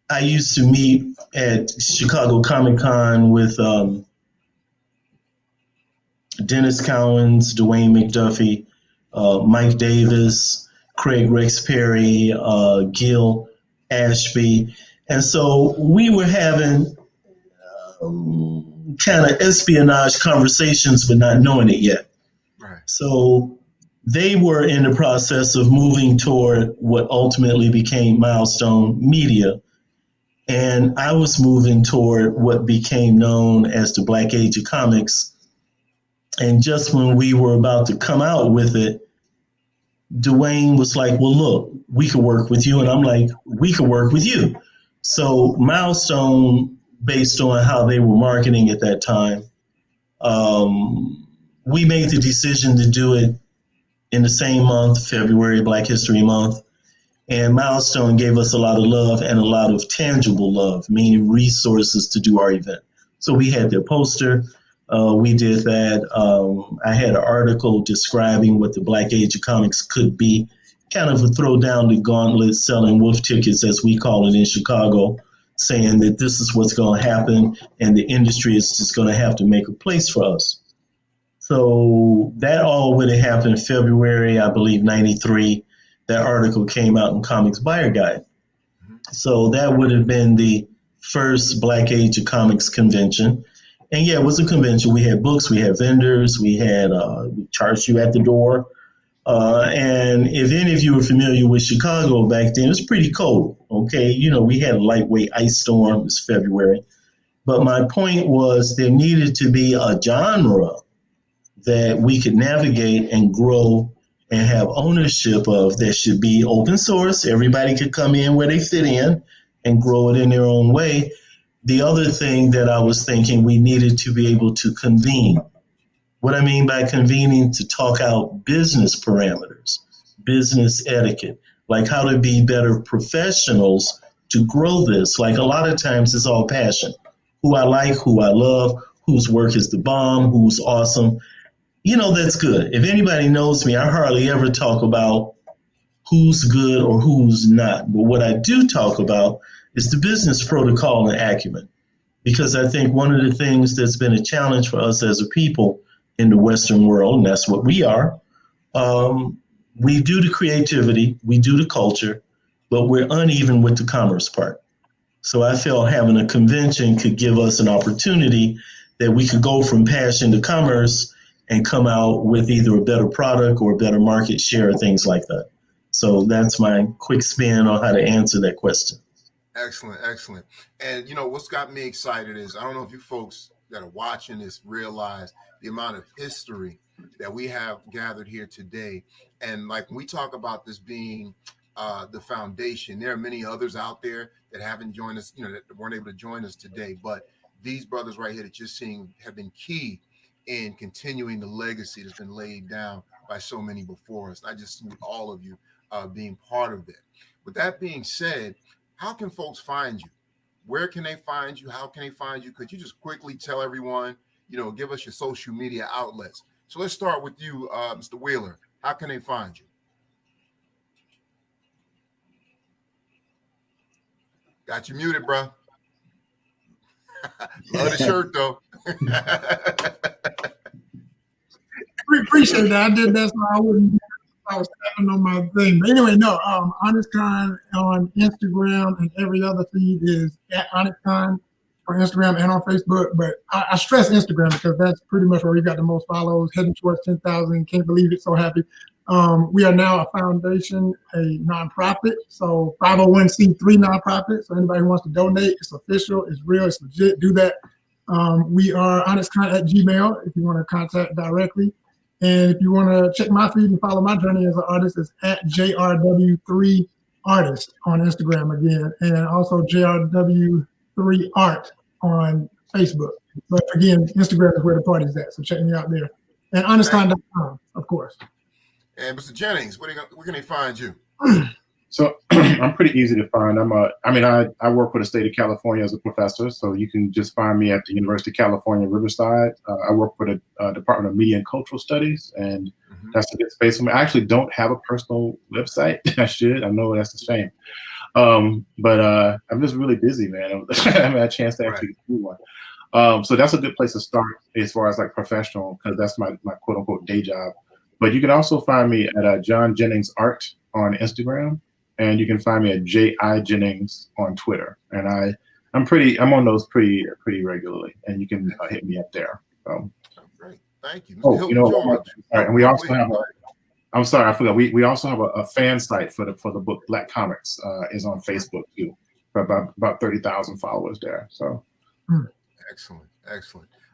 I used to meet at Chicago Comic-Con with Dennis Cowens, Dwayne McDuffie, Mike Davis, Craig Rex Perry, Gil Ashby. And so we were having kind of espionage conversations, but not knowing it yet. Right. So they were in the process of moving toward what ultimately became Milestone Media. And I was moving toward what became known as the Black Age of Comics. And just when we were about to come out with it, Dwayne was like, well, look, we could work with you. And I'm like, we could work with you. So Milestone, based on how they were marketing at that time, we made the decision to do it in the same month, February, Black History Month. And Milestone gave us a lot of love and a lot of tangible love, meaning resources to do our event. So we had their poster. We did that. I had an article describing what the Black Age of Comics could be, kind of a throw down the gauntlet, selling wolf tickets, as we call it in Chicago, saying that this is what's going to happen and the industry is just going to have to make a place for us. So that all would have happened in February, I believe, 93. That article came out in Comics Buyer Guide. So that would have been the first Black Age of Comics convention. And yeah, it was a convention. We had books, we had vendors, we charged you at the door. And if any of you were familiar with Chicago back then, it was pretty cold. Okay, we had a lightweight ice storm. It was February. But my point was there needed to be a genre that we could navigate and grow and have ownership of, that should be open source. Everybody could come in where they fit in and grow it in their own way. The other thing that I was thinking, we needed to be able to convene. What I mean by convening, to talk out business parameters, business etiquette, like how to be better professionals to grow this. Like a lot of times it's all passion. Who I like, who I love, whose work is the bomb, who's awesome. That's good. If anybody knows me, I hardly ever talk about who's good or who's not. But what I do talk about is the business protocol and acumen. Because I think one of the things that's been a challenge for us as a people in the Western world, and that's what we are, we do the creativity, we do the culture, but we're uneven with the commerce part. So I felt having a convention could give us an opportunity that we could go from passion to commerce and come out with either a better product or a better market share, things like that. So that's my quick spin on how to answer that question. Excellent, excellent. And you know what's got me excited is I don't know if you folks that are watching this realize the amount of history that we have gathered here today. And like when we talk about this being the foundation, there are many others out there that haven't joined us, you know, that weren't able to join us today. But these brothers right here that you're seeing have been key in continuing the legacy that's been laid down by so many before us. I just see all of you being part of that. With that being said, how can folks find you? Where can they find you? How can they find you? Could you just quickly tell everyone, you know, give us your social media outlets. So let's start with you, Mr. Wheeler. How can they find you? Got you muted, bro. Love the shirt, though. Appreciate that. I did that so I wouldn't. I was tapping on my thing. But anyway, no. HonestCon on Instagram and every other feed is at HonestCon on Instagram and on Facebook. But I stress Instagram because that's pretty much where we got the most follows, heading towards 10,000. Can't believe it. So happy. We are now a foundation, a nonprofit, so 501c3 nonprofit. So anybody who wants to donate, it's official, it's real, it's legit. Do that. We are honestcon@gmail if you want to contact directly. And if you want to check my feed and follow my journey as an artist, it's at JRW3Artist on Instagram again, and also JRW3Art on Facebook. But again, Instagram is where the party's at, so check me out there. And honestcon.com, of course. And Mr. Jennings, where can they find you? So I'm pretty easy to find. I work for the state of California as a professor, so you can just find me at the University of California, Riverside. I work for the Department of Media and Cultural Studies, and that's a good space for me. I actually don't have a personal website. I should. I know that's a shame. But I'm just really busy, man. I haven't had a chance to actually do one. So that's a good place to start as far as like professional, because that's my quote unquote day job. But you can also find me at John Jennings Art on Instagram, and you can find me at J.I. Jennings on Twitter. And I'm on those pretty regularly, and you can hit me up there. So. Great, thank you. Mr. Hilton, George. And we also have I'm sorry, I forgot. We also have a fan site for the book Black Comics is on Facebook too, for about 30,000 followers there. So. Excellent.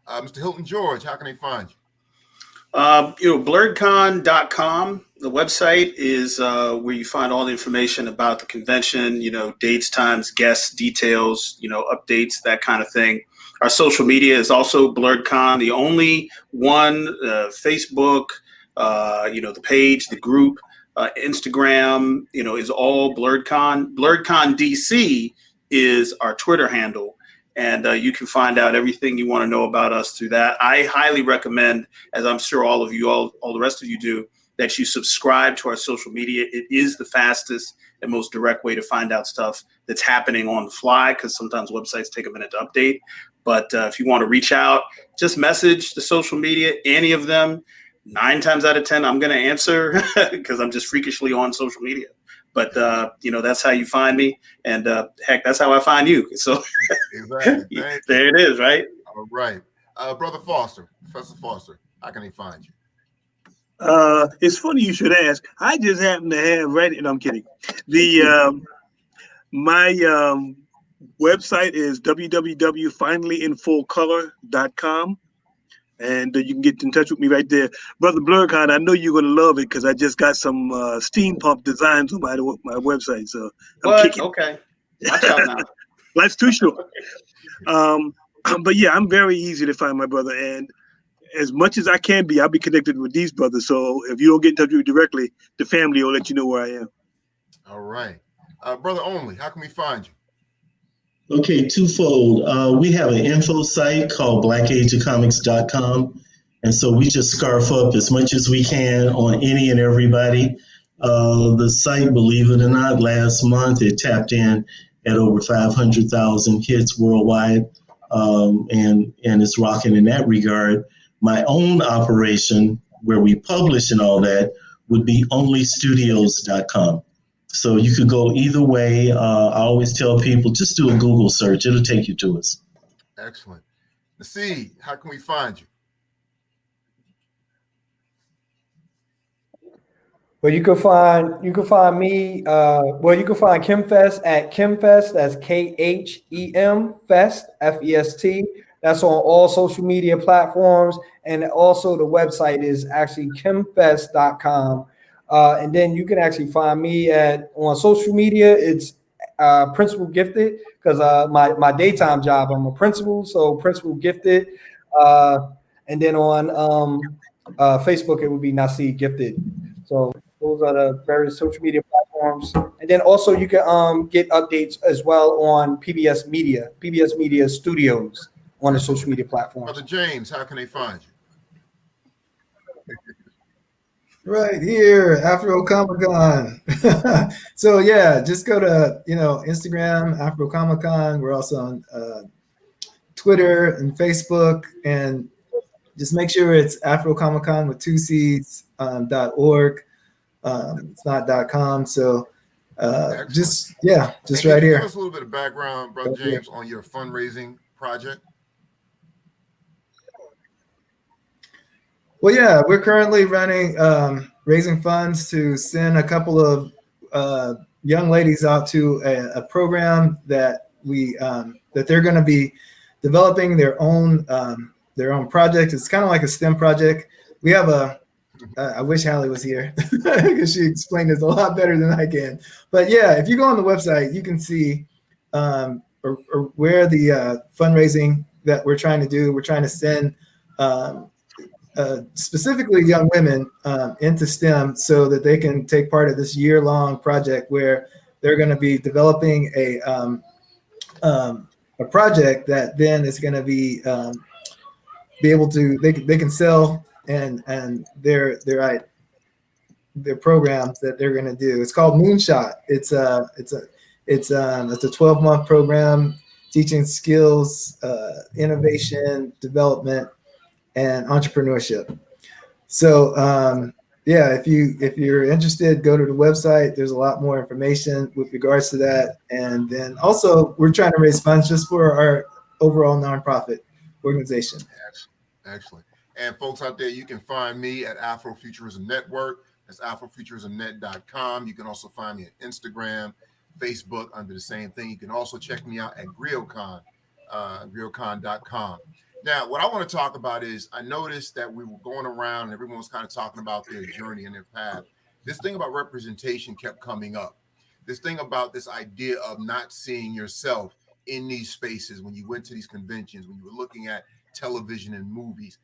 Mr. Hilton George, how can they find you? BlurredCon.com. The website is where you find all the information about the convention, dates, times, guests, details, updates, that kind of thing. Our social media is also BlurredCon, the only one, Facebook, the page, the group, Instagram, is all BlurredCon. BlurredCon DC is our Twitter handle. And you can find out everything you want to know about us through that. I highly recommend, as I'm sure all of you, all the rest of you do, that you subscribe to our social media. It is the fastest and most direct way to find out stuff that's happening on the fly, because sometimes websites take a minute to update. But if you want to reach out, just message the social media, any of them. 9 times out of 10, I'm going to answer because I'm just freakishly on social media. But, that's how you find me. And heck, that's how I find you. So exactly. There it is, right? All right. Brother Foster, Professor Foster, how can they find you? It's funny you should ask. I just happen to have read no, I'm kidding. My website is www.finalyinfullcolor.com. And you can get in touch with me right there. Brother BlurredCon, I know you're going to love it because I just got some steam pump designs on my website. So I'm kicking. Okay. Watch out now. Life's too short. But yeah, I'm very easy to find, my brother. And as much as I can be, I'll be connected with these brothers. So if you don't get in touch with me directly, the family will let you know where I am. All right. Brother Onli, how can we find you? Okay, twofold. We have an info site called blackageofcomics.com. And so we just scarf up as much as we can on any and everybody. The site, believe it or not, last month it tapped in at over 500,000 hits worldwide. And it's rocking in that regard. My own operation, where we publish and all that, would be onlystudios.com. So you could go either way. I always tell people, just do a Google search. It'll take you to us. Excellent. Naseed, how can we find you? Well, you can find me. You can find KhemFest at KhemFest. That's KHEM Fest, FEST. That's on all social media platforms, and also the website is actually khemfest.com. And then you can actually find me on social media. It's Principal Gifted, because my daytime job, I'm a principal, so Principal Gifted. And then on Facebook, it would be Naseed Gifted. So those are the various social media platforms. And then also you can get updates as well on PBS Media Studios on the social media platforms. Brother James, how can they find you? Right here, AfroComicCon. So yeah, just go to Instagram, AfroComicCon. We're also on Twitter and Facebook, and just make sure it's AfroComicCon with 2 C's .org. It's not .com. So just right here. Give us a little bit of background, Brother James, on your fundraising project. Well, yeah, we're currently running, raising funds to send a couple of young ladies out to a program that that they're going to be developing their own project. It's kind of like a STEM project. We have I wish Hally was here because she explained this a lot better than I can. But yeah, if you go on the website, you can see or where the fundraising that we're trying to do. We're trying to send specifically young women into STEM so that they can take part of this year-long project where they're going to be developing a project that then is going to be able to they can sell and their programs that they're going to do. It's called Moonshot. It's a 12-month program teaching skills, innovation, development, and entrepreneurship. So if you're interested, go to the website. There's a lot more information with regards to that. And then also we're trying to raise funds just for our overall nonprofit organization. Excellent. And folks out there, you can find me at Afrofuturism Network. That's afrofuturismnet.com. You can also find me at Instagram, Facebook under the same thing. You can also check me out at GrioCon, griocon.com. Now, what I want to talk about is I noticed that we were going around and everyone was kind of talking about their journey and their path. This thing about representation kept coming up. This thing about this idea of not seeing yourself in these spaces when you went to these conventions, when you were looking at television and movies.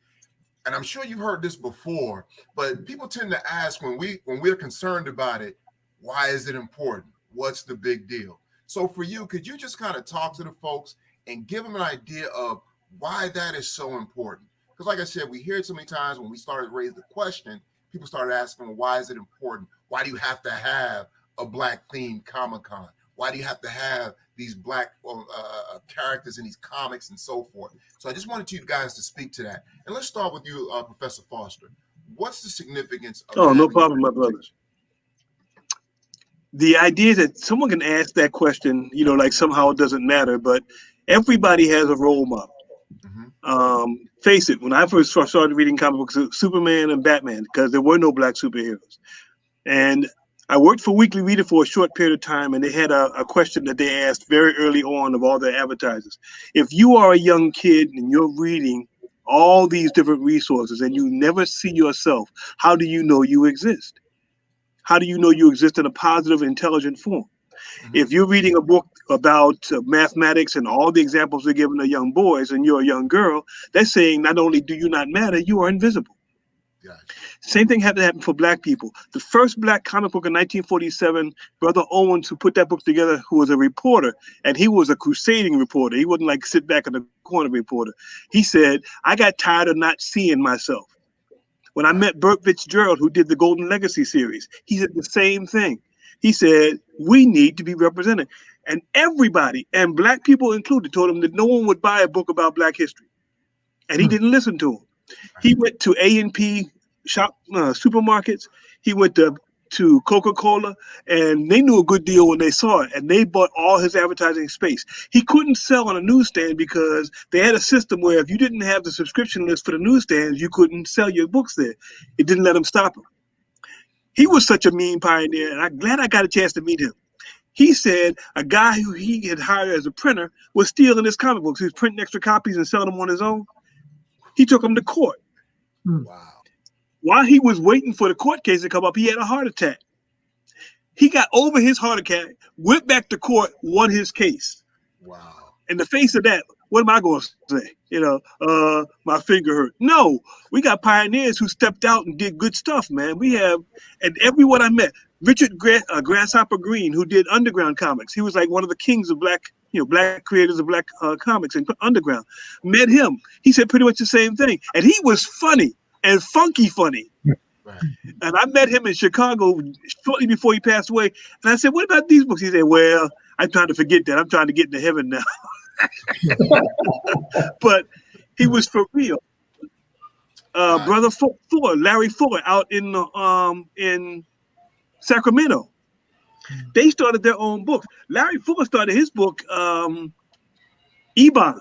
And I'm sure you've heard this before, but people tend to ask when we're concerned about it, why is it important? What's the big deal? So for you, could you just kind of talk to the folks and give them an idea of why that is so important? Because like I said, we hear it so many times when we started to raise the question, people started asking, well, why is it important? Why do you have to have a Black themed Comic-Con? Why do you have to have these Black characters in these comics and so forth? So I just wanted you guys to speak to that. And let's start with you, Professor Foster. What's the significance of no problem, my brother. The idea that someone can ask that question, like somehow it doesn't matter, but everybody has a role model. Face it, when I first started reading comic books, Superman and Batman, because there were no Black superheroes. And I worked for Weekly Reader for a short period of time, and they had a question that they asked very early on of all their advertisers. If you are a young kid and you're reading all these different resources and you never see yourself, how do you know you exist? How do you know you exist in a positive, intelligent form? If you're reading a book about mathematics and all the examples they're giving to young boys and you're a young girl, they're saying not only do you not matter, you are invisible. Gotcha. Same thing had to happen for Black people. The first Black comic book in 1947, Brother Owens, who put that book together, who was a reporter, and he was a crusading reporter. He wouldn't like sit back in the corner reporter. He said, I got tired of not seeing myself. When I met Burt Fitzgerald, who did the Golden Legacy series, he said the same thing. He said, we need to be represented. And everybody, and Black people included, told him that no one would buy a book about Black history. And he didn't listen to him. He went to A&P shop supermarkets. he went to Coca-Cola, and they knew a good deal when they saw it, and they bought all his advertising space. He couldn't sell on a newsstand because they had a system where if you didn't have the subscription list for the newsstands, you couldn't sell your books there. It didn't let him stop him. He was such a mean pioneer, and I'm glad I got a chance to meet him. He said a guy who he had hired as a printer was stealing his comic books. He was printing extra copies and selling them on his own. He took him to court. Wow. While he was waiting for the court case to come up, he had a heart attack. He got over his heart attack, went back to court, won his case. Wow. In the face of that, what am I going to say? My finger hurt. No, we got pioneers who stepped out and did good stuff, man. We have, and everyone I met, Richard Grasshopper Green, who did Underground comics. He was like one of the kings of black creators of black comics and Underground. Met him. He said pretty much the same thing. And he was funny and funky funny. Right. And I met him in Chicago shortly before he passed away. And I said, what about these books? He said, well, I'm trying to forget that. I'm trying to get into heaven now. But he was for real. Brother Fuller, Larry Fuller, out in Sacramento. They started their own books. Larry Fuller started his book, Ebon,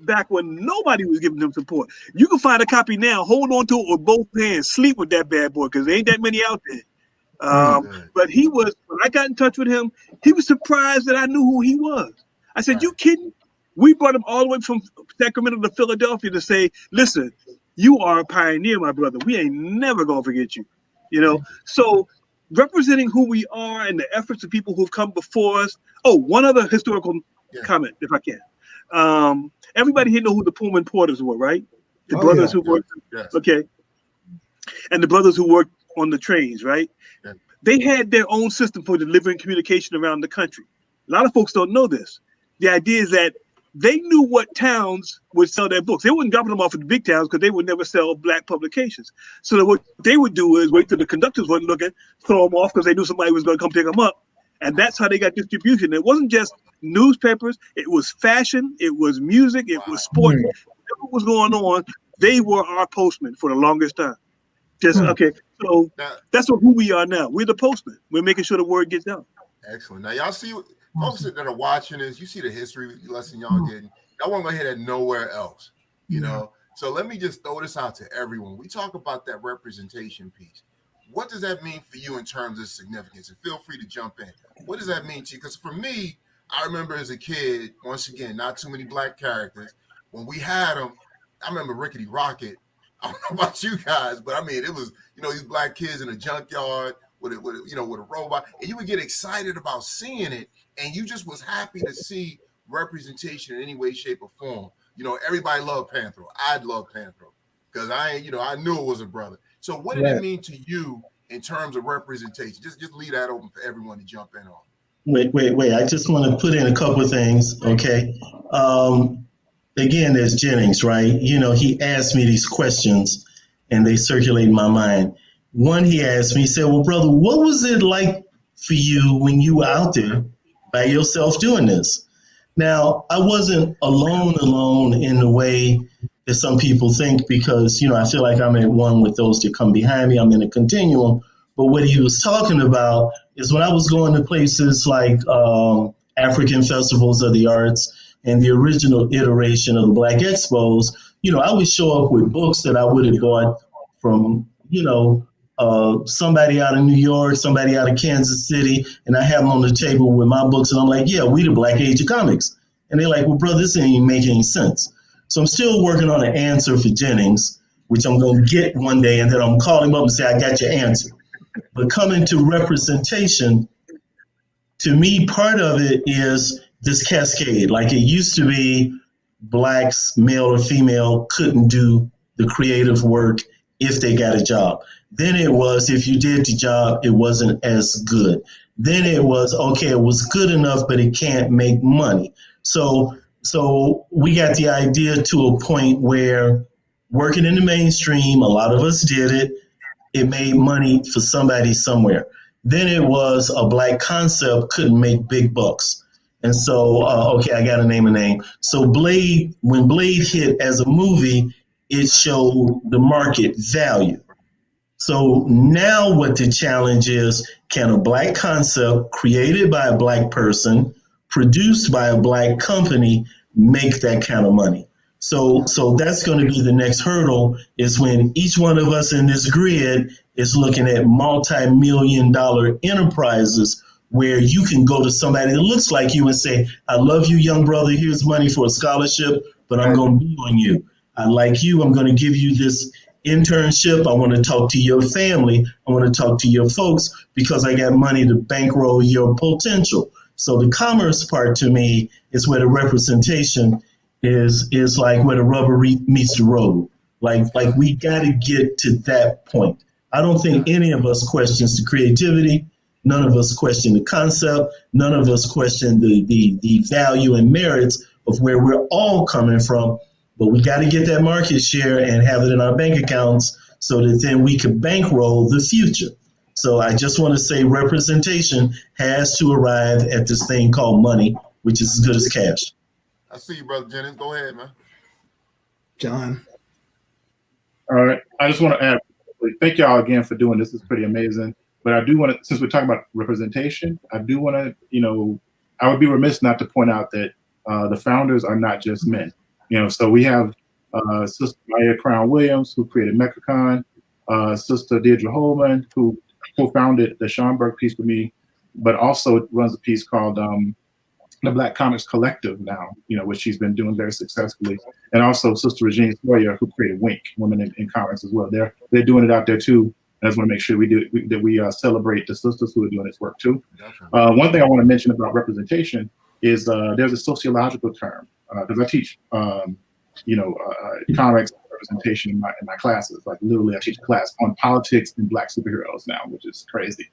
back when nobody was giving him support. You can find a copy now. Hold on to it with both hands. Sleep with that bad boy because there ain't that many out there. But he was, when I got in touch with him, he was surprised that I knew who he was. I said, you kidding? We brought him all the way from Sacramento to Philadelphia to say, listen, you are a pioneer, my brother. We ain't never going to forget you. So representing who we are and the efforts of people who've come before us. Oh, one other historical comment, if I can. Everybody here know who the Pullman Porters were, right? The brothers who worked. Yes. Okay. And the brothers who worked on the trains, right? Yeah. They had their own system for delivering communication around the country. A lot of folks don't know this. The idea is that they knew what towns would sell their books. They wouldn't drop them off at the big towns because they would never sell black publications. So what they would do is wait till the conductors weren't looking, throw them off because they knew somebody was going to come pick them up. And that's how they got distribution. It wasn't just newspapers. It was fashion. It was music. It was sport. Whatever was going on, they were our postmen for the longest time. Okay, so that's who we are now. We're the postmen. We're making sure the word gets out. Excellent. Now, y'all see, folks that are watching this, you see the history lesson y'all getting. Y'all won't go hear that nowhere else, So let me just throw this out to everyone. We talk about that representation piece. What does that mean for you in terms of significance? And feel free to jump in. What does that mean to you? Because for me, I remember as a kid, once again, not too many black characters. When we had them, I remember Rickety Rocket. I don't know about you guys, but I mean, it was, these black kids in a junkyard with a robot, and you would get excited about seeing it, and you just was happy to see representation in any way, shape, or form. Everybody loved Panthro. I loved Panthro because I knew it was a brother. So what did it mean to you in terms of representation? Just leave that open for everyone to jump in on. Wait. I just want to put in a couple of things, okay? Again, there's Jennings, right? He asked me these questions, and they circulate in my mind. One, he asked me, he said, well, brother, what was it like for you when you were out there by yourself doing this? Now, I wasn't alone in the way that some people think because, I feel like I'm at one with those that come behind me. I'm in a continuum. But what he was talking about is when I was going to places like African Festivals of the Arts and the original iteration of the Black Expos, I would show up with books that I would have bought from, somebody out of New York, somebody out of Kansas City, and I have them on the table with my books, and I'm like, yeah, we the Black Age of Comics. And they're like, well, brother, this ain't even making any sense. So I'm still working on an answer for Jennings, which I'm going to get one day, and then I'm calling him up and say, I got your answer. But coming to representation, to me, part of it is this cascade. Like it used to be blacks, male or female, couldn't do the creative work if they got a job. Then it was, if you did the job, it wasn't as good. Then it was, okay, it was good enough, but it can't make money. So we got the idea to a point where working in the mainstream, a lot of us did it. It made money for somebody somewhere. Then it was a black concept couldn't make big bucks. And so, okay, I got to name a name. So when Blade hit as a movie, it showed the market value. So now what the challenge is, can a Black concept created by a Black person, produced by a Black company, make that kind of money? So that's going to be the next hurdle, is when each one of us in this grid is looking at multi-million-dollar enterprises where you can go to somebody that looks like you and say, I love you, young brother, here's money for a scholarship, but I'm going to be on you. I like you, I'm going to give you this internship. I want to talk to your family. I want to talk to your folks because I got money to bankroll your potential. So the commerce part to me is where the representation is like where the rubber meets the road. Like we got to get to that point. I don't think any of us questions the creativity. None of us question the concept. None of us question the value and merits of where we're all coming from. But we got to get that market share and have it in our bank accounts so that then we can bankroll the future. So I just want to say representation has to arrive at this thing called money, which is as good as cash. I see you, Brother Jennings. Go ahead, man. John. All right. I just want to add, thank y'all again for doing this. It's pretty amazing. But I do want to, since we're talking about representation, I do want to, I would be remiss not to point out that the founders are not just men. So we have Sister Maya Crown Williams, who created MechaCon, Sister Deirdre Holman, who co-founded the Schomburg piece with me, but also runs a piece called the Black Comics Collective now, which she's been doing very successfully. And also Sister Regina Sawyer, who created Wink, Women in Comics as well. They're doing it out there too. And I just want to make sure we celebrate the sisters who are doing this work too. One thing I want to mention about representation is there's a sociological term, because I teach comics representation in my classes. Like literally I teach a class on politics and Black superheroes now, which is crazy.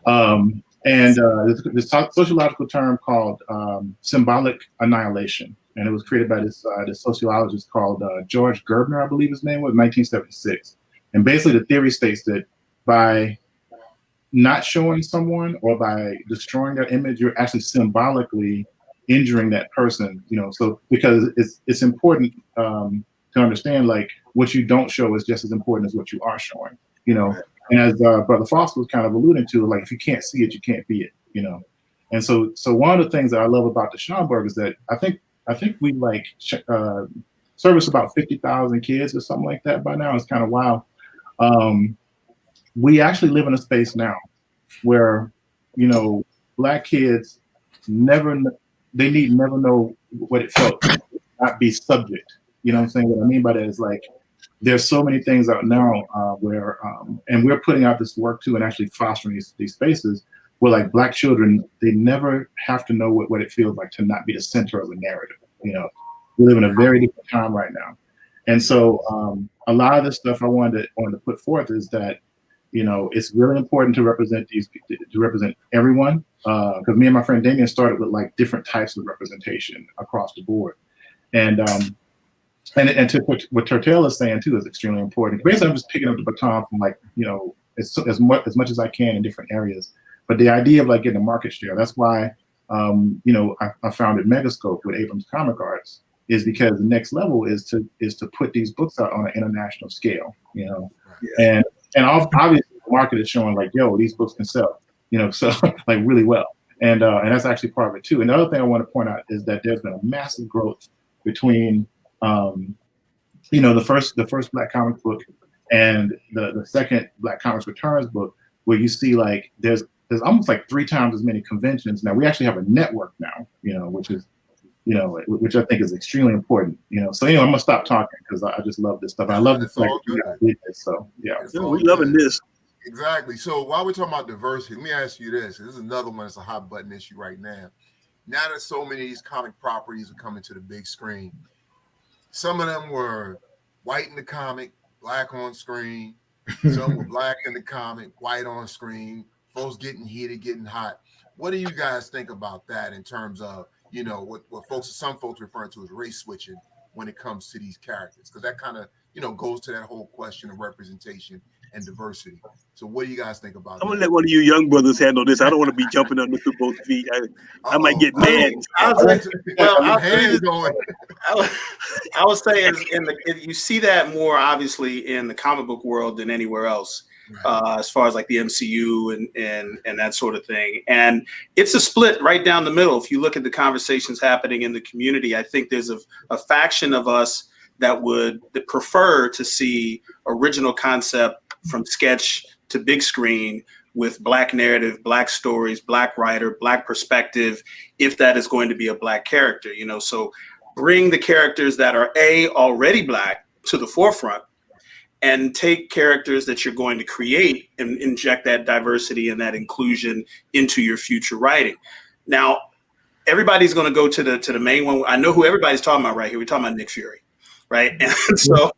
There's this sociological term called symbolic annihilation. And it was created by this sociologist called George Gerbner, I believe his name was, 1976. And basically the theory states that by not showing someone or by destroying their image, you're actually symbolically injuring that person, so because it's important to understand, like, what you don't show is just as important as what you are showing, and as Brother Foster was kind of alluding to, like, if you can't see it, you can't be it, and so one of the things that I love about the Schomburg is that I think we service about 50,000 kids or something like that by now. It's kind of wild. We actually live in a space now where Black kids never know what it felt to not be subject. You know what I'm saying? What I mean by that is, like, there's so many things out now where, and we're putting out this work too, and actually fostering these spaces where, like, Black children, they never have to know what it feels like to not be the center of the narrative. We live in a very different time right now. And so a lot of the stuff I wanted to put forth is that, it's really important to represent everyone. Because me and my friend Damien started with, like, different types of representation across the board. And to what Turtel is saying too is extremely important. Basically, I'm just picking up the baton from, like, as much as I can in different areas. But the idea of, like, getting a market share, that's why I founded Megascope with Abrams Comic Arts, is because the next level is to put these books out on an international scale, and obviously the market is showing, like, yo, these books can sell, so like really well, and that's actually part of it too. And the other thing I want to point out is that there's been a massive growth between the first Black comic book and the second Black Comics Returns book, where you see, like, there's almost like 3 times as many conventions now. We actually have a network now, which is which I think is extremely important, So anyway, I'm gonna stop talking because I just love this stuff. I love this. So yeah, we're loving this. Exactly. So while we're talking about diversity, let me ask you this. This is another one that's a hot button issue right now. Now that so many of these comic properties are coming to the big screen, some of them were white in the comic, Black on screen. Some were Black in the comic, white on screen. Folks getting heated, getting hot. What do you guys think about that in terms of, what some folks referring to as race switching when it comes to these characters? Because that kind of, goes to that whole question of representation and diversity. So what do you guys think about that? I'm going to let one of you young brothers handle this. I don't want to be jumping under both feet. I might get mad. I would say you see that more obviously in the comic book world than anywhere else. as far as like the MCU and that sort of thing. And it's a split right down the middle. If you look at the conversations happening in the community, I think there's a faction of us that would prefer to see original concept from sketch to big screen with Black narrative, Black stories, Black writer, Black perspective, if that is going to be a Black character, you know. So bring the characters that are already Black to the forefront, and take characters that you're going to create and inject that diversity and that inclusion into your future writing. Now, everybody's going to go to the main one. I know who everybody's talking about right here. We're talking about Nick Fury, right? And so,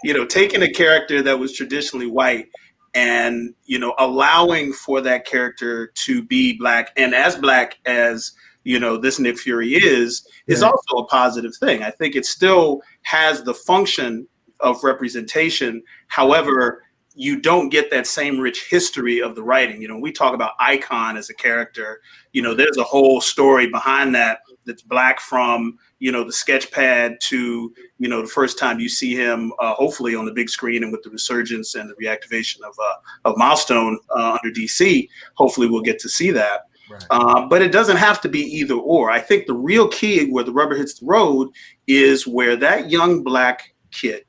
you know, taking a character that was traditionally white and, you know, allowing for that character to be Black, and as Black as, you know, this Nick Fury is also a positive thing. I think it still has the function of representation. However, you don't get that same rich history of the writing. You know, we talk about Icon as a character, you know, there's a whole story behind that that's Black from, you know, the sketch pad to, you know, the first time you see him, hopefully on the big screen, and with the resurgence and the reactivation of Milestone under DC, hopefully we'll get to see that. Right. But it doesn't have to be either or. I think the real key where the rubber hits the road is where that young Black kid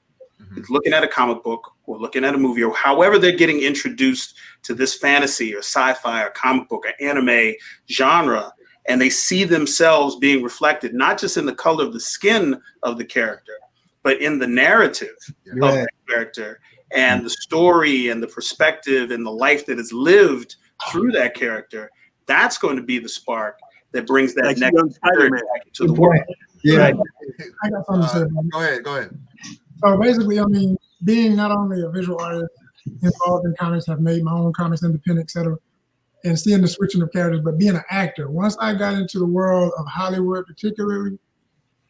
is looking at a comic book or looking at a movie, or however they're getting introduced to this fantasy or sci-fi or comic book or anime genre, and they see themselves being reflected not just in the color of the skin of the character, but in the narrative of the character and the story and the perspective and the life that is lived through that character. That's going to be the spark that brings that next Spider-Man to the world. Yeah, I got something to say. Go ahead. So basically, I mean, being not only a visual artist involved in comics, have made my own comics independent, et cetera, and seeing the switching of characters, but being an actor. Once I got into the world of Hollywood particularly,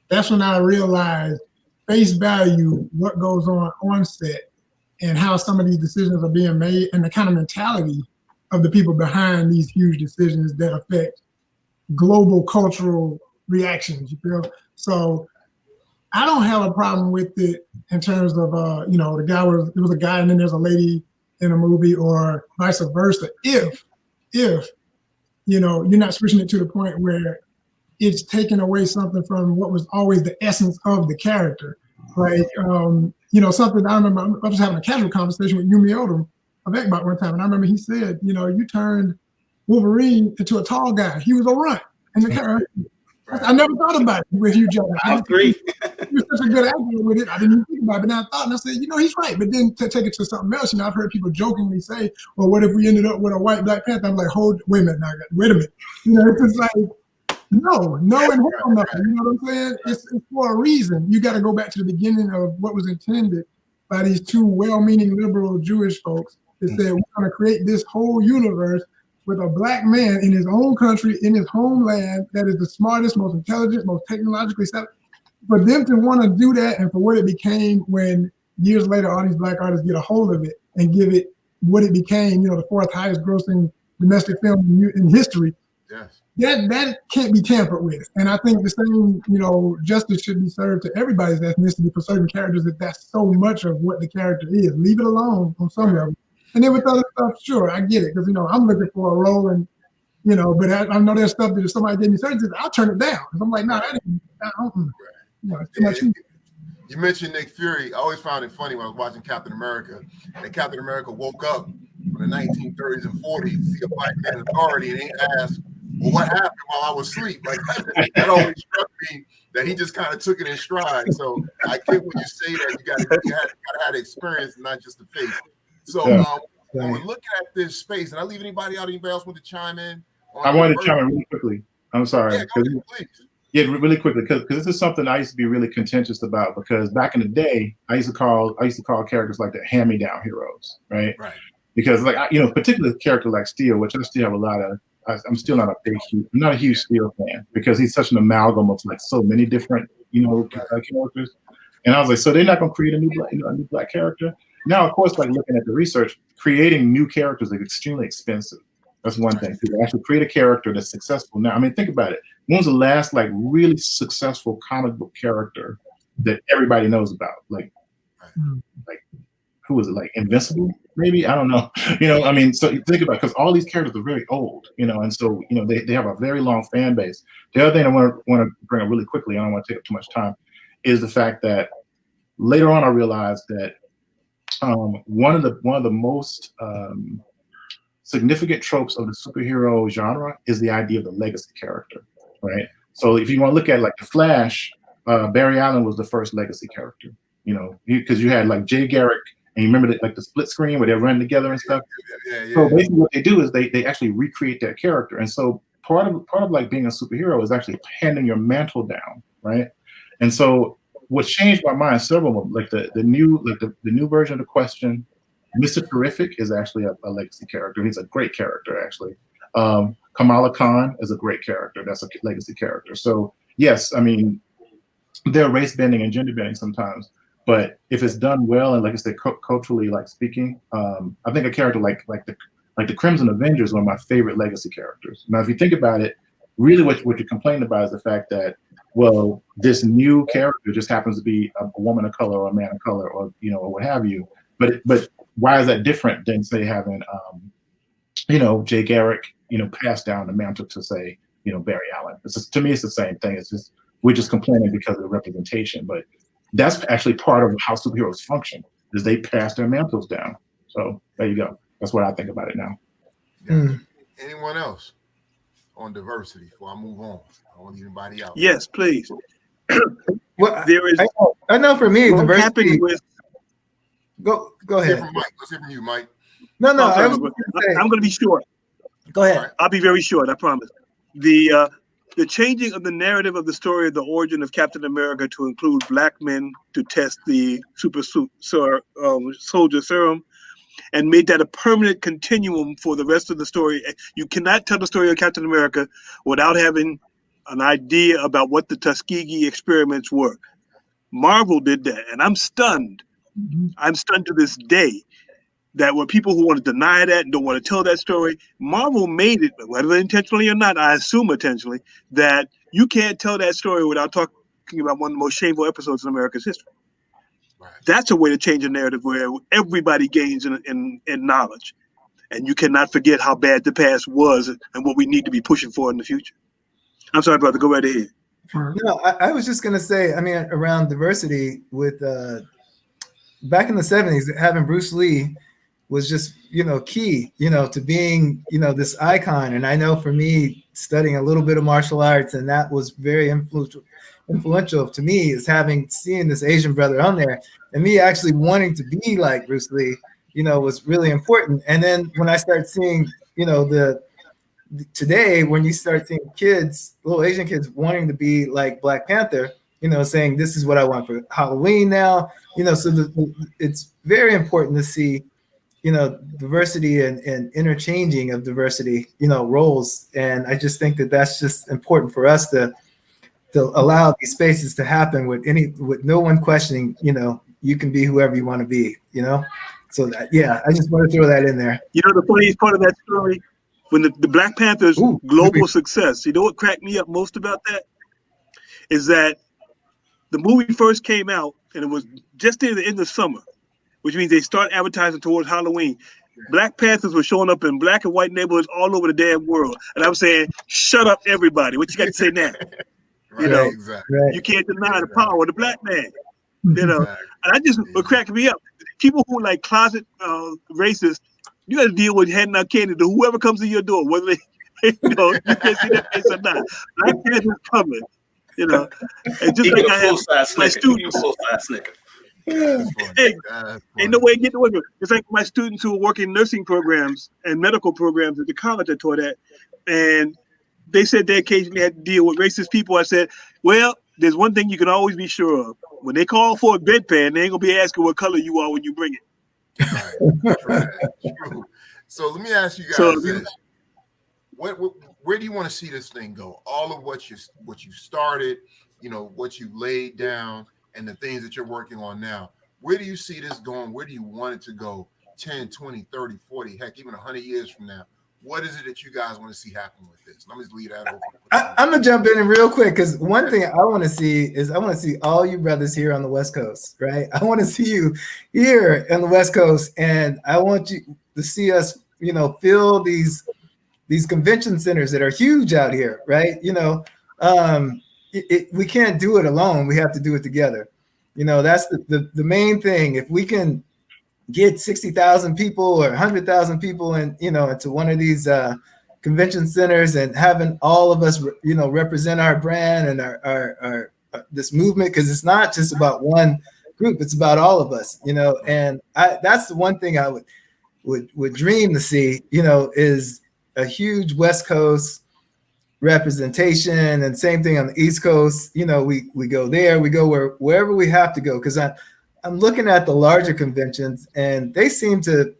that's when I realized face value, what goes on set, and how some of these decisions are being made, and the kind of mentality of the people behind these huge decisions that affect global cultural reactions, you feel? So I don't have a problem with it in terms of, you know, it was a guy and then there's a lady in a movie, or vice versa. If, you know, you're not switching it to the point where it's taking away something from what was always the essence of the character. Like, you know, something I remember, I was having a casual conversation with Yumi Odom of Ekbot one time, and I remember he said, you know, you turned Wolverine into a tall guy. He was a runt. And the character, I never thought about it with Hugh Jackman. I agree. He was such a good actor with it. I didn't even think about it. But now I thought, and I said, you know, he's right. But then to take it to something else, you know, I've heard people jokingly say, well, what if we ended up with a white Black Panther? I'm like, wait a minute. Wait a minute. You know, it's just like, no, and hell no. You know what I'm saying? It's for a reason. You got to go back to the beginning of what was intended by these two well-meaning liberal Jewish folks that said, we're going to create this whole universe with a Black man in his own country, in his homeland, that is the smartest, most intelligent, most technologically savvy. For them to want to do that, and for what it became when years later all these Black artists get a hold of it and give it what it became, you know, the fourth highest grossing domestic film in history. Yes. That can't be tampered with. And I think the same, you know, justice should be served to everybody's ethnicity for certain characters, if that's so much of what the character is. Leave it alone on some level. And then with other stuff, sure, I get it. Because, you know, I'm looking for a role, and, you know, but I know there's stuff that if somebody gave me services, I'll turn it down. Because I'm like, no, that ain't, you know, it's too much. You mentioned Nick Fury. I always found it funny when I was watching Captain America. And Captain America woke up in the 1930s and 40s to see a Black man in authority, and he asked, well, what happened while I was asleep? Like, that always struck me that he just kind of took it in stride. So I get when you say that you got to have the experience and not just the face. So when we're looking at this space, and I leave anybody else want to chime in? I wanted to chime in really quickly. I'm sorry. Yeah, go ahead, please. Yeah, really quickly, because this is something I used to be really contentious about. Because back in the day, I used to call characters like the hand-me-down heroes, right? Right. Because, like, you know, particularly a character like Steel, which I still have a lot of. I'm still not a huge Steel fan, because he's such an amalgam of like so many different, you know, characters. And I was like, so they're not going to create a new black character. Now, of course, like looking at the research, creating new characters is extremely expensive. That's one thing. To actually create a character that's successful. Now, I mean, think about it. When was the last like really successful comic book character that everybody knows about? Like who was it? Like Invincible? maybe, I don't know. I mean, so you think about it, because all these characters are very old, and so they have a very long fan base. The other thing I want to bring up really quickly, I don't want to take up too much time, is the fact that later on I realized that one of the most significant tropes of the superhero genre is the idea of the legacy character, right? So if you want to look at like the Flash, Barry Allen was the first legacy character, because you had like Jay Garrick, and you remember like the split screen where they're running together and stuff. Yeah. So basically what they do is they actually recreate that character. And so part of like being a superhero is actually handing your mantle down, right? And so what changed my mind, several of them, like the new version of the Question, Mr. Terrific is actually a legacy character. He's a great character, actually. Kamala Khan is a great character. That's a legacy character. So yes, I mean, they're race bending and gender bending sometimes, but if it's done well and like I said, culturally like speaking, I think a character like the Crimson Avenger is one of my favorite legacy characters. Now, if you think about it, really what you're complaining about is the fact that, well, this new character just happens to be a woman of color or a man of color, or or what have you. But why is that different than say having Jay Garrick pass down the mantle to say Barry Allen? To me, it's the same thing. It's just we're just complaining because of the representation, but that's actually part of how superheroes function, is they pass their mantles down. So there you go. That's what I think about it now. Yeah. Anyone else on diversity before I move on? I don't want anybody out. Yes, please. Well, there is. I know for me, what diversity. happened with. Go ahead. Let's hear from you, Mike. No, I'm going to be short. Go ahead. Right. I'll be very short. I promise. The changing of the narrative of the story of the origin of Captain America to include black men to test the super soldier serum, and made that a permanent continuum for the rest of the story. You cannot tell the story of Captain America without having an idea about what the Tuskegee experiments were. Marvel did that, and I'm stunned. I'm stunned to this day that were people who want to deny that and don't want to tell that story. Marvel made it, whether intentionally or not, I assume intentionally, that you can't tell that story without talking about one of the most shameful episodes in America's history. Right. That's a way to change a narrative where everybody gains in knowledge. And you cannot forget how bad the past was and what we need to be pushing for in the future. I'm sorry, brother. Go right ahead. No, I was just going to say, I mean, around diversity with back in the 70s, having Bruce Lee was just, key, to being, this icon. And I know for me, studying a little bit of martial arts, and that was very influential to me, is seeing this Asian brother on there, and me actually wanting to be like Bruce Lee, was really important. And then when I start seeing, today, when you start seeing kids, little Asian kids wanting to be like Black Panther, saying this is what I want for Halloween now, so it's very important to see, diversity and interchanging of diversity, roles. And I just think that that's just important for us to allow these spaces to happen with no one questioning, you can be whoever you want to be, so that, I just want to throw that in there. The funniest part of that story, when the Black Panther's global success, what cracked me up most about that is that the movie first came out and it was just in the end of summer, which means they start advertising towards Halloween. Black Panthers were showing up in black and white neighborhoods all over the damn world. And I was saying, shut up, everybody. What you got to say now? Right. You can't deny the power of the black man. And I just, what cracked me up, people who like closet racists, you got to deal with handing out candy to whoever comes to your door, whether they, you can't see their face or not. Black Panthers coming, And just like I have my students. Ain't no way to get to work. It's like my students who are working nursing programs and medical programs at the college I taught at, and they said they occasionally had to deal with racist people. I said, well, there's one thing you can always be sure of. When they call for a bedpan, they ain't gonna be asking what color you are when you bring it. Right. True. So let me ask you guys this. Where do you want to see this thing go? All of what you started, what you laid down, and the things that you're working on now. Where do you see this going? Where do you want it to go 10, 20, 30, 40, heck, even 100 years from now? what is it that you guys want to see happen with this? Let me just leave that open. I'm gonna jump in real quick because one thing I want to see is I want to see all you brothers here on the West Coast, right? I want to see you here on the West Coast, and I want you to see us, you know, fill these convention centers that are huge out here, right? You know, we can't do it alone. We have to do it together. You know, that's the main thing. If we can get 60,000 people or 100,000 people in, you know, into one of these convention centers and having all of us, you know, represent our brand and our this movement, because it's not just about one group, it's about all of us, you know. And that's the one thing I would dream to see, you know, is a huge West Coast representation, and same thing on the East Coast. You know, we go there, we go wherever we have to go, because I'm looking at the larger conventions and they seem to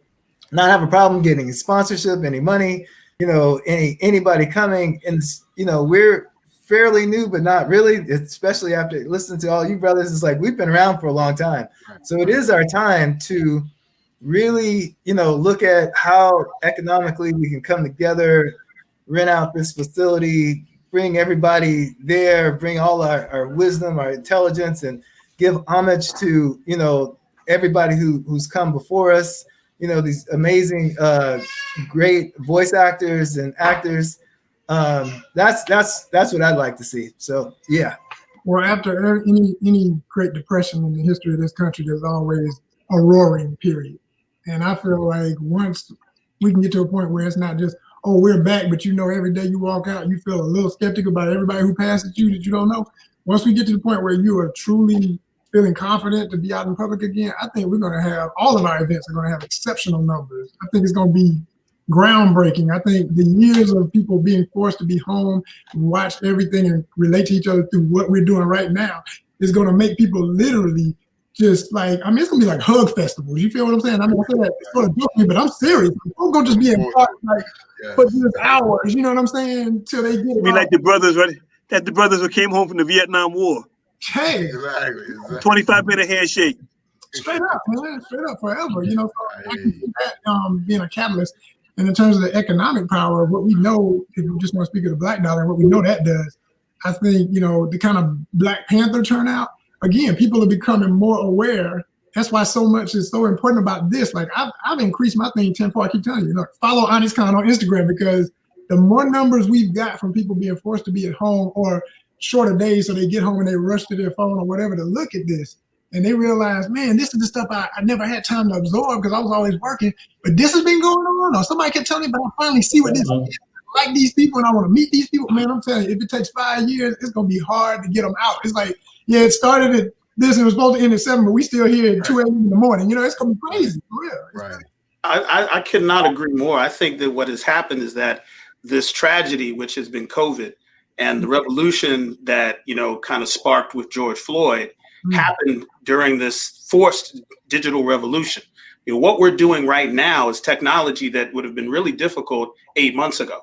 not have a problem getting sponsorship, any money, you know, anybody coming. And, you know, we're fairly new, but not really, especially after listening to all you brothers. It's like we've been around for a long time. So it is our time to really, you know, look at how economically we can come together, rent out this facility, bring everybody there, bring all our wisdom, our intelligence, and give homage to, you know, everybody who's come before us, you know, these amazing, great voice actors and actors. That's what I'd like to see. So, yeah. Well, after any Great Depression in the history of this country, there's always a roaring period. And I feel like once we can get to a point where it's not just, oh, we're back, but you know, every day you walk out, you feel a little skeptical about everybody who passes you that you don't know. Once we get to the point where you are truly feeling confident to be out in public again, I think we're going to have, all of our events are going to have exceptional numbers. I think it's going to be groundbreaking. I think the years of people being forced to be home and watch everything and relate to each other through what we're doing right now is going to make people literally just like, I mean, it's going to be like hug festivals. You feel what I'm saying? I mean, I say that sort of joking, but I'm serious. People going to just be in park like for these hours, you know what I'm saying? Till they get be like the brothers, right? That the brothers who came home from the Vietnam War. Hey, Exactly. 25-minute handshake. Straight up, man, straight up forever. You know, so I can see that being a catalyst. And in terms of the economic power, what we know, if we just want to speak of the Black dollar, and what we know that does, I think, you know, the kind of Black Panther turnout, again, people are becoming more aware. That's why so much is so important about this. Like I've increased my thing tenfold. I keep telling you, look, follow OnlyCon on Instagram, because the more numbers we've got from people being forced to be at home or shorter days, so they get home and they rush to their phone or whatever to look at this, and they realize, man, this is the stuff I never had time to absorb because I was always working, but this has been going on. Or somebody kept telling me, but I finally see what this is. I like these people and I want to meet these people. Man, I'm telling you, if it takes 5 years, it's going to be hard to get them out. It's like, yeah, it started at this and it was supposed to end at 7, but we still here at 2 a.m. in the morning. You know, it's going to be crazy. For real. Right. I cannot agree more. I think that what has happened is that this tragedy, which has been COVID, and the revolution that, you know, kind of sparked with George Floyd, happened during this forced digital revolution. You know, what we're doing right now is technology that would have been really difficult 8 months ago.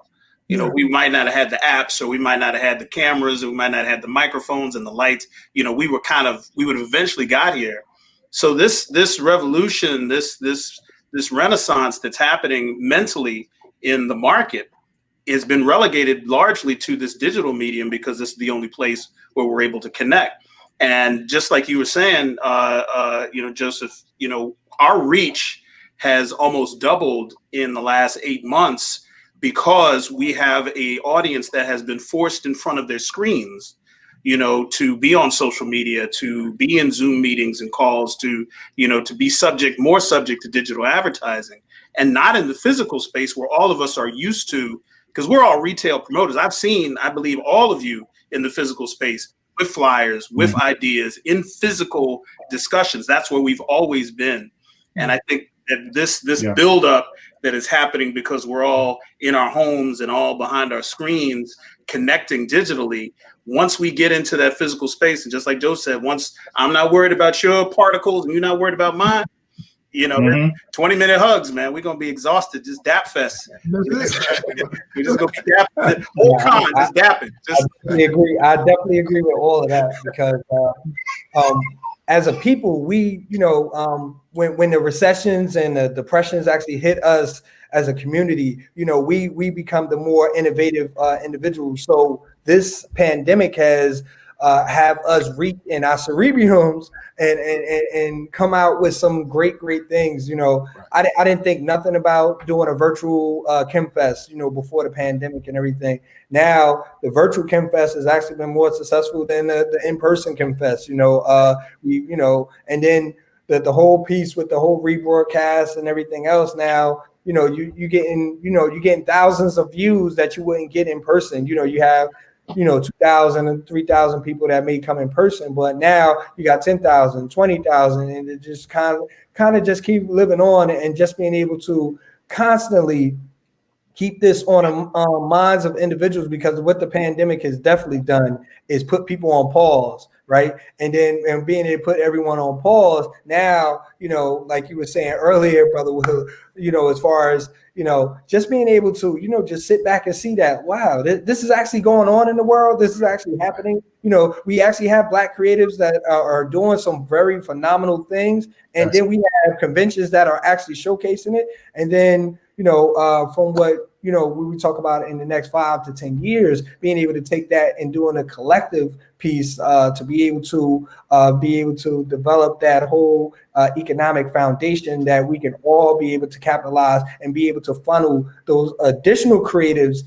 You know, we might not have had the apps, or we might not have had the cameras, or we might not have had the microphones and the lights. You know, we would have eventually got here. So this revolution, this renaissance that's happening mentally in the market has been relegated largely to this digital medium, because this is the only place where we're able to connect. And just like you were saying, you know, Joseph, you know, our reach has almost doubled in the last 8 months, because we have an audience that has been forced in front of their screens, you know, to be on social media, to be in Zoom meetings and calls, to, you know, to be more subject to digital advertising, and not in the physical space where all of us are used to, because we're all retail promoters. I've seen, I believe, all of you in the physical space with flyers, with ideas, in physical discussions. That's where we've always been. And I think that this buildup that is happening, because we're all in our homes and all behind our screens connecting digitally, once we get into that physical space, and just like Joe said, once I'm not worried about your particles and you're not worried about mine, you know, 20-minute hugs, man, we're gonna be exhausted. Just dap fest. We're just gonna be dapping. Whole con, just dapping. I definitely agree with all of that, because as a people, we, when the recessions and the depressions actually hit us as a community, we become the more innovative individuals. So this pandemic has have us reach in our cerebrums and come out with some great things. I didn't think nothing about doing a virtual ChemFest, before the pandemic and everything. Now the virtual ChemFest has actually been more successful than the in-person ChemFest. And then the whole piece with the whole rebroadcast and everything else. Now, you getting thousands of views that you wouldn't get in person. You have 2,000 and 3,000 people that may come in person, but now you got 10,000, 20,000, and it just kind of just keep living on, and just being able to constantly keep this on minds of individuals, because what the pandemic has definitely done is put people on pause, right? And being able to put everyone on pause now, like you were saying earlier, Brother Will, as far as, just being able to, just sit back and see that, wow, this is actually going on in the world. This is actually happening. We actually have Black creatives that are doing some very phenomenal things. And then we have conventions that are actually showcasing it. And then, from what, we talk about in the next 5 to 10 years, being able to take that and doing a collective piece to be able to develop that whole economic foundation that we can all be able to capitalize and be able to funnel those additional creatives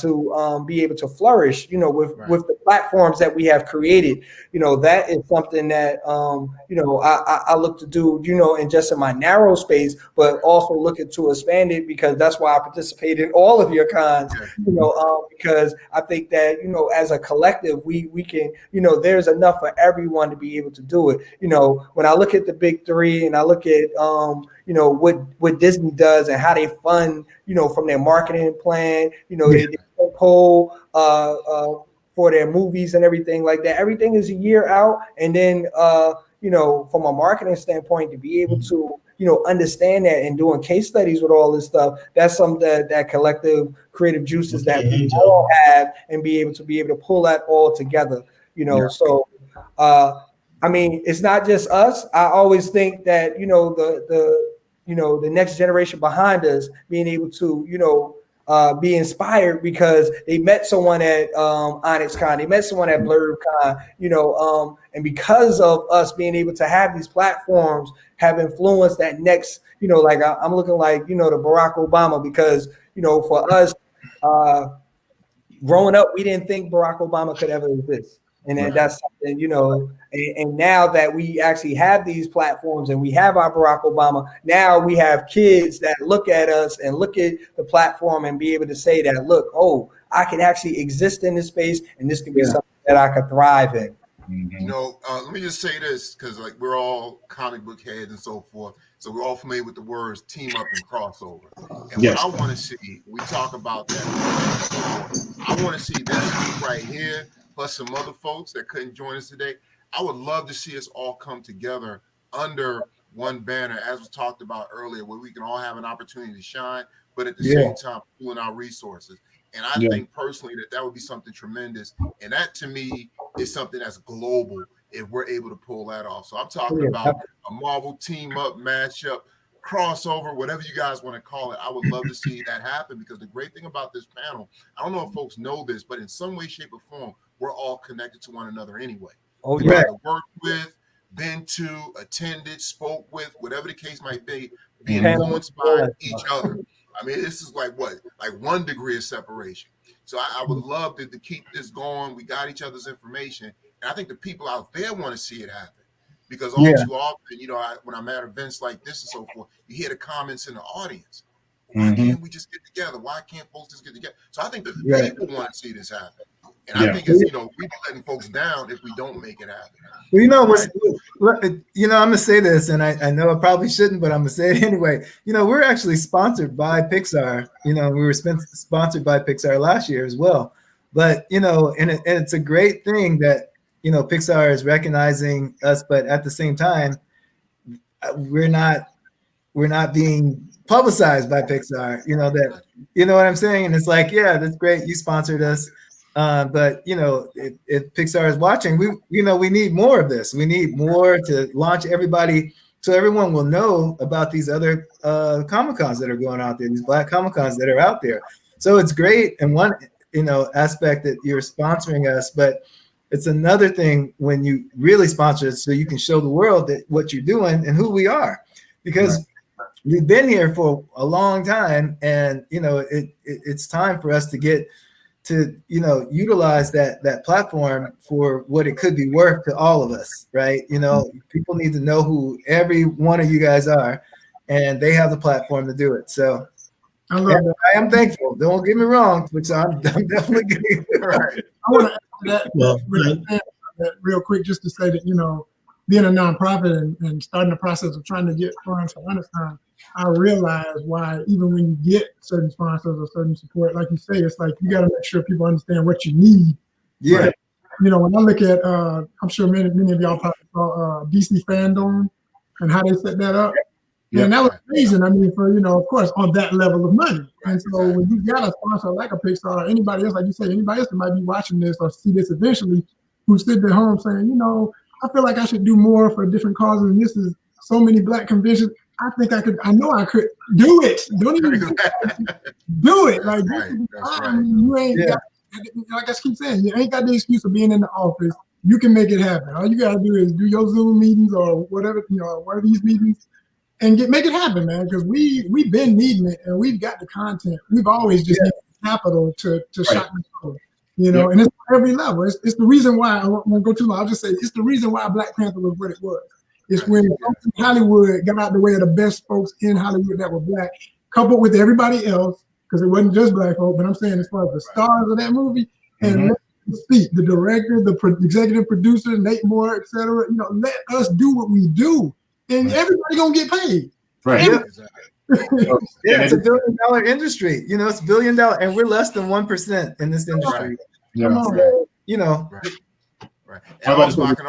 to be able to flourish, with the platforms that we have created. That is something that, I look to do, in just in my narrow space, but also looking to expand it, because that's why I participate in all of your cons, because I think that, as a collective, we can, there's enough for everyone to be able to do it. When I look at the big three and I look at, what Disney does and how they fund, from their marketing plan, they pull for their movies and everything like that. Everything is a year out. And then, from a marketing standpoint, to be able to, understand that and doing case studies with all this stuff, that's something that collective creative juices that we all have, and be able to pull that all together, So, I mean, it's not just us. I always think that, the next generation behind us being able to, be inspired because they met someone at OnyxCon, they met someone at BlurredCon, and because of us being able to have these platforms have influenced that next, like I'm looking like, the Barack Obama, because, for us growing up, we didn't think Barack Obama could ever exist. And then that's something, and now that we actually have these platforms and we have our Barack Obama, now we have kids that look at us and look at the platform and be able to say that, look, oh, I can actually exist in this space, and this can be something that I could thrive in. Let me just say this, because like we're all comic book heads and so forth, so we're all familiar with the words team up and crossover. And what I want to see, we talk about that. I want to see this group right here, plus some other folks that couldn't join us today. I would love to see us all come together under one banner, as was talked about earlier, where we can all have an opportunity to shine, but at the same time, pooling our resources. And I think personally that would be something tremendous. And that to me is something that's global if we're able to pull that off. So I'm talking about a Marvel team up, matchup, crossover, whatever you guys want to call it. I would love to see that happen, because the great thing about this panel, I don't know if folks know this, but in some way, shape, or form, we're all connected to one another anyway. We either worked with, been to, attended, spoke with, whatever the case might be, being influenced by each other. I mean, this is like 1 degree of separation. So I would love to keep this going. We got each other's information. And I think the people out there want to see it happen, because all too often, when I'm at events like this and so forth, you hear the comments in the audience. Why can't we just get together? Why can't folks just get together? So I think the people want to see this happen. And I think it's, we be letting folks down if we don't make it happen. Well, I'm gonna say this, and I know I probably shouldn't, but I'm gonna say it anyway. We're actually sponsored by Pixar. We were sponsored by Pixar last year as well. But and it's a great thing that Pixar is recognizing us, but at the same time, we're not being publicized by Pixar. That what I'm saying, and it's like, yeah, that's great. You sponsored us. But if Pixar is watching, we need more of this. We need more to launch everybody, so everyone will know about these other Comic-Cons that are going out there, these Black Comic-Cons that are out there. So it's great in one aspect that you're sponsoring us, but it's another thing when you really sponsor it, so you can show the world that what you're doing and who we are, because we've been here for a long time, and it's time for us to get to utilize that platform for what it could be worth to all of us, right? People need to know who every one of you guys are, and they have the platform to do it. So I am thankful. Don't get me wrong, which I'm definitely getting right. I want to add that real quick, just to say that being a nonprofit and starting the process of trying to get funds for Honest-Con, I realize why even when you get certain sponsors or certain support, like you say, it's like you got to make sure people understand what you need. Yeah. Right? When I look at, I'm sure many of y'all probably saw DC Fandom and how they set that up. And that was amazing. I mean, for, of course, on that level of money. And so when you got a sponsor like a Pixar or anybody else, like you say, anybody else that might be watching this or see this eventually, who sit at home saying, I feel like I should do more for different causes. And this is so many Black conventions. I know I could do it. Don't even do it. Like, you ain't got, like I keep saying, you ain't got the excuse of being in the office. You can make it happen. All you got to do is do your Zoom meetings or whatever, one of these meetings, and make it happen, man. Because we've been needing it, and we've got the content. We've always just needed capital to shot the show. And it's every level. It's the reason why, I won't go too long, I'll just say, it's the reason why Black Panther was what it was. It's when Hollywood got out the way of the best folks in Hollywood that were Black, coupled with everybody else, because it wasn't just Black folk, but I'm saying as far as the stars of that movie, and let them speak, the director, the executive producer, Nate Moore, etc. Let us do what we do, and everybody gonna get paid. Right. It's $1 billion industry. It's $1 billion, and we're less than 1% in this industry. Come on. Right. And also, I can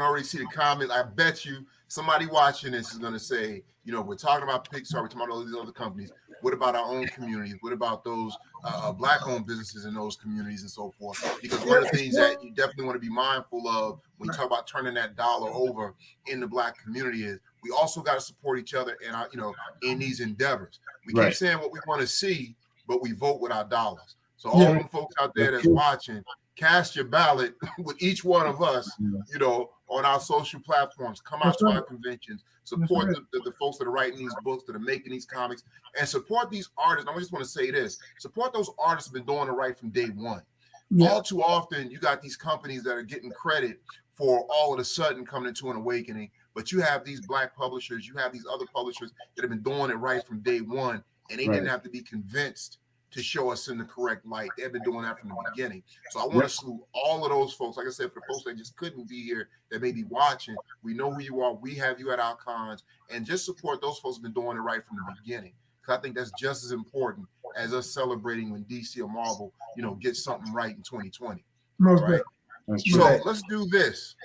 already see the comment. I bet you somebody watching this is going to say, we're talking about Pixar, we're talking about all these other companies. What about our own communities? What about those Black-owned businesses in those communities and so forth? Because one of the things that you definitely want to be mindful of when you talk about turning that dollar over in the Black community is we also got to support each other in these endeavors. We keep saying what we want to see, but we vote with our dollars. So all them folks out there that's watching, cast your ballot with each one of us, on our social platforms. Come out to our conventions. Support the folks that are writing these books, that are making these comics, and support these artists. I just want to say this. Support those artists who have been doing it right from day one. All too often, you got these companies that are getting credit for all of a sudden coming into an awakening, but you have these Black publishers, you have these other publishers that have been doing it right from day one, and they didn't have to be convinced to show us in the correct light. They've been doing that from the beginning. So I want to salute all of those folks. Like I said, for the folks that just couldn't be here, that may be watching, we know who you are. We have you at our cons, and just support those folks who've been doing it right from the beginning. Because I think that's just as important as us celebrating when DC or Marvel, gets something right in 2020. Right? So let's do this.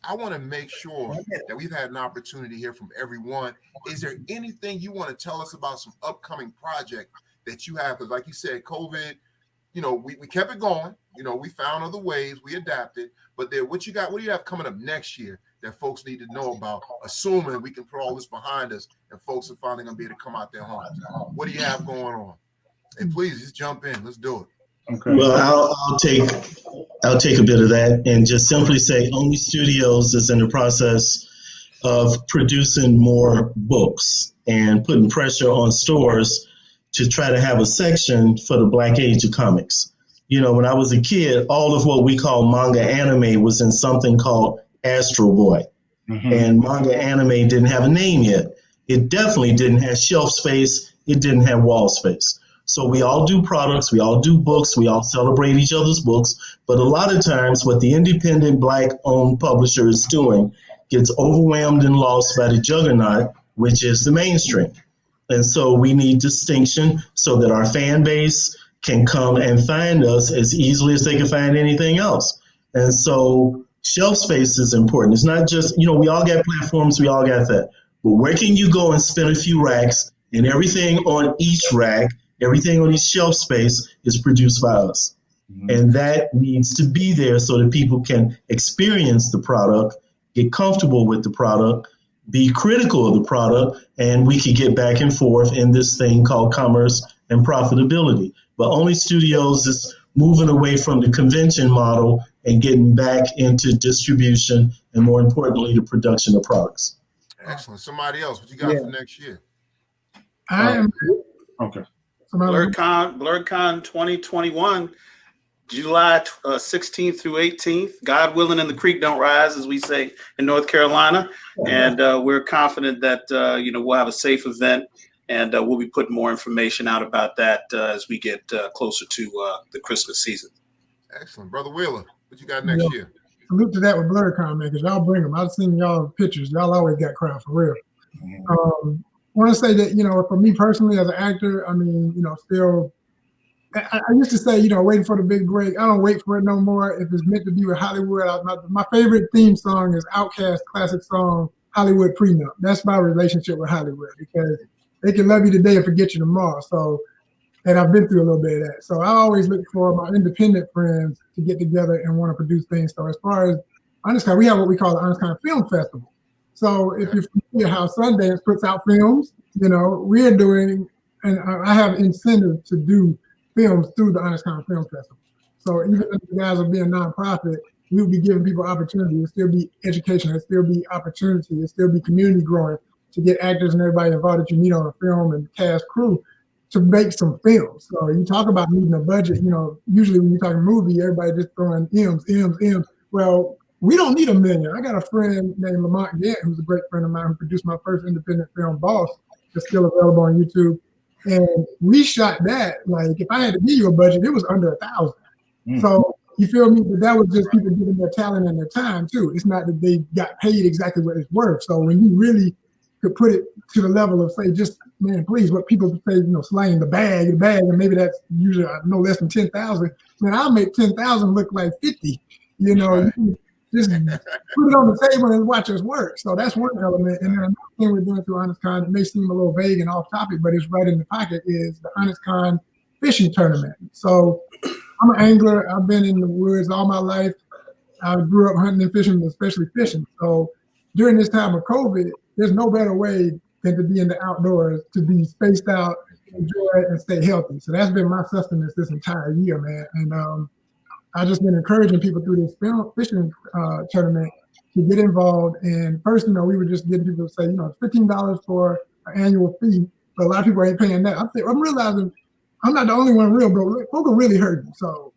I want to make sure that we've had an opportunity to hear from everyone. Is there anything you want to tell us about some upcoming project that you have? Because like you said, COVID, we kept it going. We found other ways, we adapted. But what do you have coming up next year that folks need to know about, assuming we can put all this behind us and folks are finally going to be able to come out their homes? What do you have going on? And please just jump in. Let's do it. Okay. Well, I'll take a bit of that and just simply say Onli Studios is in the process of producing more books and putting pressure on stores to try to have a section for the Black age of comics. When I was a kid, all of what we call manga anime was in something called Astro Boy. And manga anime didn't have a name yet. It definitely didn't have shelf space. It didn't have wall space. So we all do products, we all do books, we all celebrate each other's books. But a lot of times what the independent Black-owned publisher is doing gets overwhelmed and lost by the juggernaut, which is the mainstream. And so we need distinction so that our fan base can come and find us as easily as they can find anything else. And so shelf space is important. It's not just, we all got platforms, we all got that. But where can you go and spend a few racks, and everything on each rack, everything on each shelf space is produced by us. And that needs to be there so that people can experience the product, get comfortable with the product, be critical of the product, and we can get back and forth in this thing called commerce and profitability. But Onli Studios is moving away from the convention model and getting back into distribution and, more importantly, the production of products. Excellent. Somebody else, what you got for next year? I am Okay. BlerdCon 2021, July 16th through 18th. God willing, and the creek don't rise, as we say in North Carolina. And we're confident that we'll have a safe event, and we'll be putting more information out about that as we get closer to the Christmas season. Excellent. Brother Wheeler, what you got next year? Salute to that with BlerdCon, man, because y'all bring them. I've seen y'all pictures. Y'all always got crowd for real. I want to say that, for me personally as an actor, I mean, still, I used to say, waiting for the big break. I don't wait for it no more. If it's meant to be with Hollywood, my favorite theme song is Outkast's classic song, Hollywood Prenup. That's my relationship with Hollywood, because they can love you today and forget you tomorrow. So, and I've been through a little bit of that. So I always look for my independent friends to get together and want to produce things. So as far as Honest Con, we have what we call the Honest Con Film Festival. So if you're familiar how Sundance puts out films, we're doing, and I have incentive to do films through the Honest Con Film Festival. So even if the guys are being nonprofit, we'll be giving people opportunity. It'll still be education. It'll still be opportunity. It'll still be community growing to get actors and everybody involved that you need on a film and cast crew to make some films. So you talk about needing a budget, usually when you're talking movie, everybody just throwing M's. Well, we don't need $1 million. I got a friend named Lamont Gant, who's a great friend of mine, who produced my first independent film, Boss. It's still available on YouTube. And we shot that, like, if I had to give you a budget, it was under $1,000. So you feel me? But that was just people giving their talent and their time too. It's not that they got paid exactly what it's worth. So when you really could put it to the level of, say, just, man, please, what people say, slaying the bag, and maybe that's usually no less than 10,000. Man, I'll make 10,000 look like 50. Just put it on the table and watch us work. So that's one element. And then another thing we're doing through Honest Con, it may seem a little vague and off topic, but it's right in the pocket, is the Honest Con fishing tournament. So I'm an angler. I've been in the woods all my life. I grew up hunting and fishing, especially fishing. So during this time of COVID, there's no better way than to be in the outdoors, to be spaced out, enjoy it, and stay healthy. So that's been my sustenance this entire year, man. And I've just been encouraging people through this fishing tournament to get involved. And first, we were just getting people to say, it's $15 for an annual fee, but a lot of people ain't paying that. I'm realizing I'm not the only one real broke. Folk are really hurting. So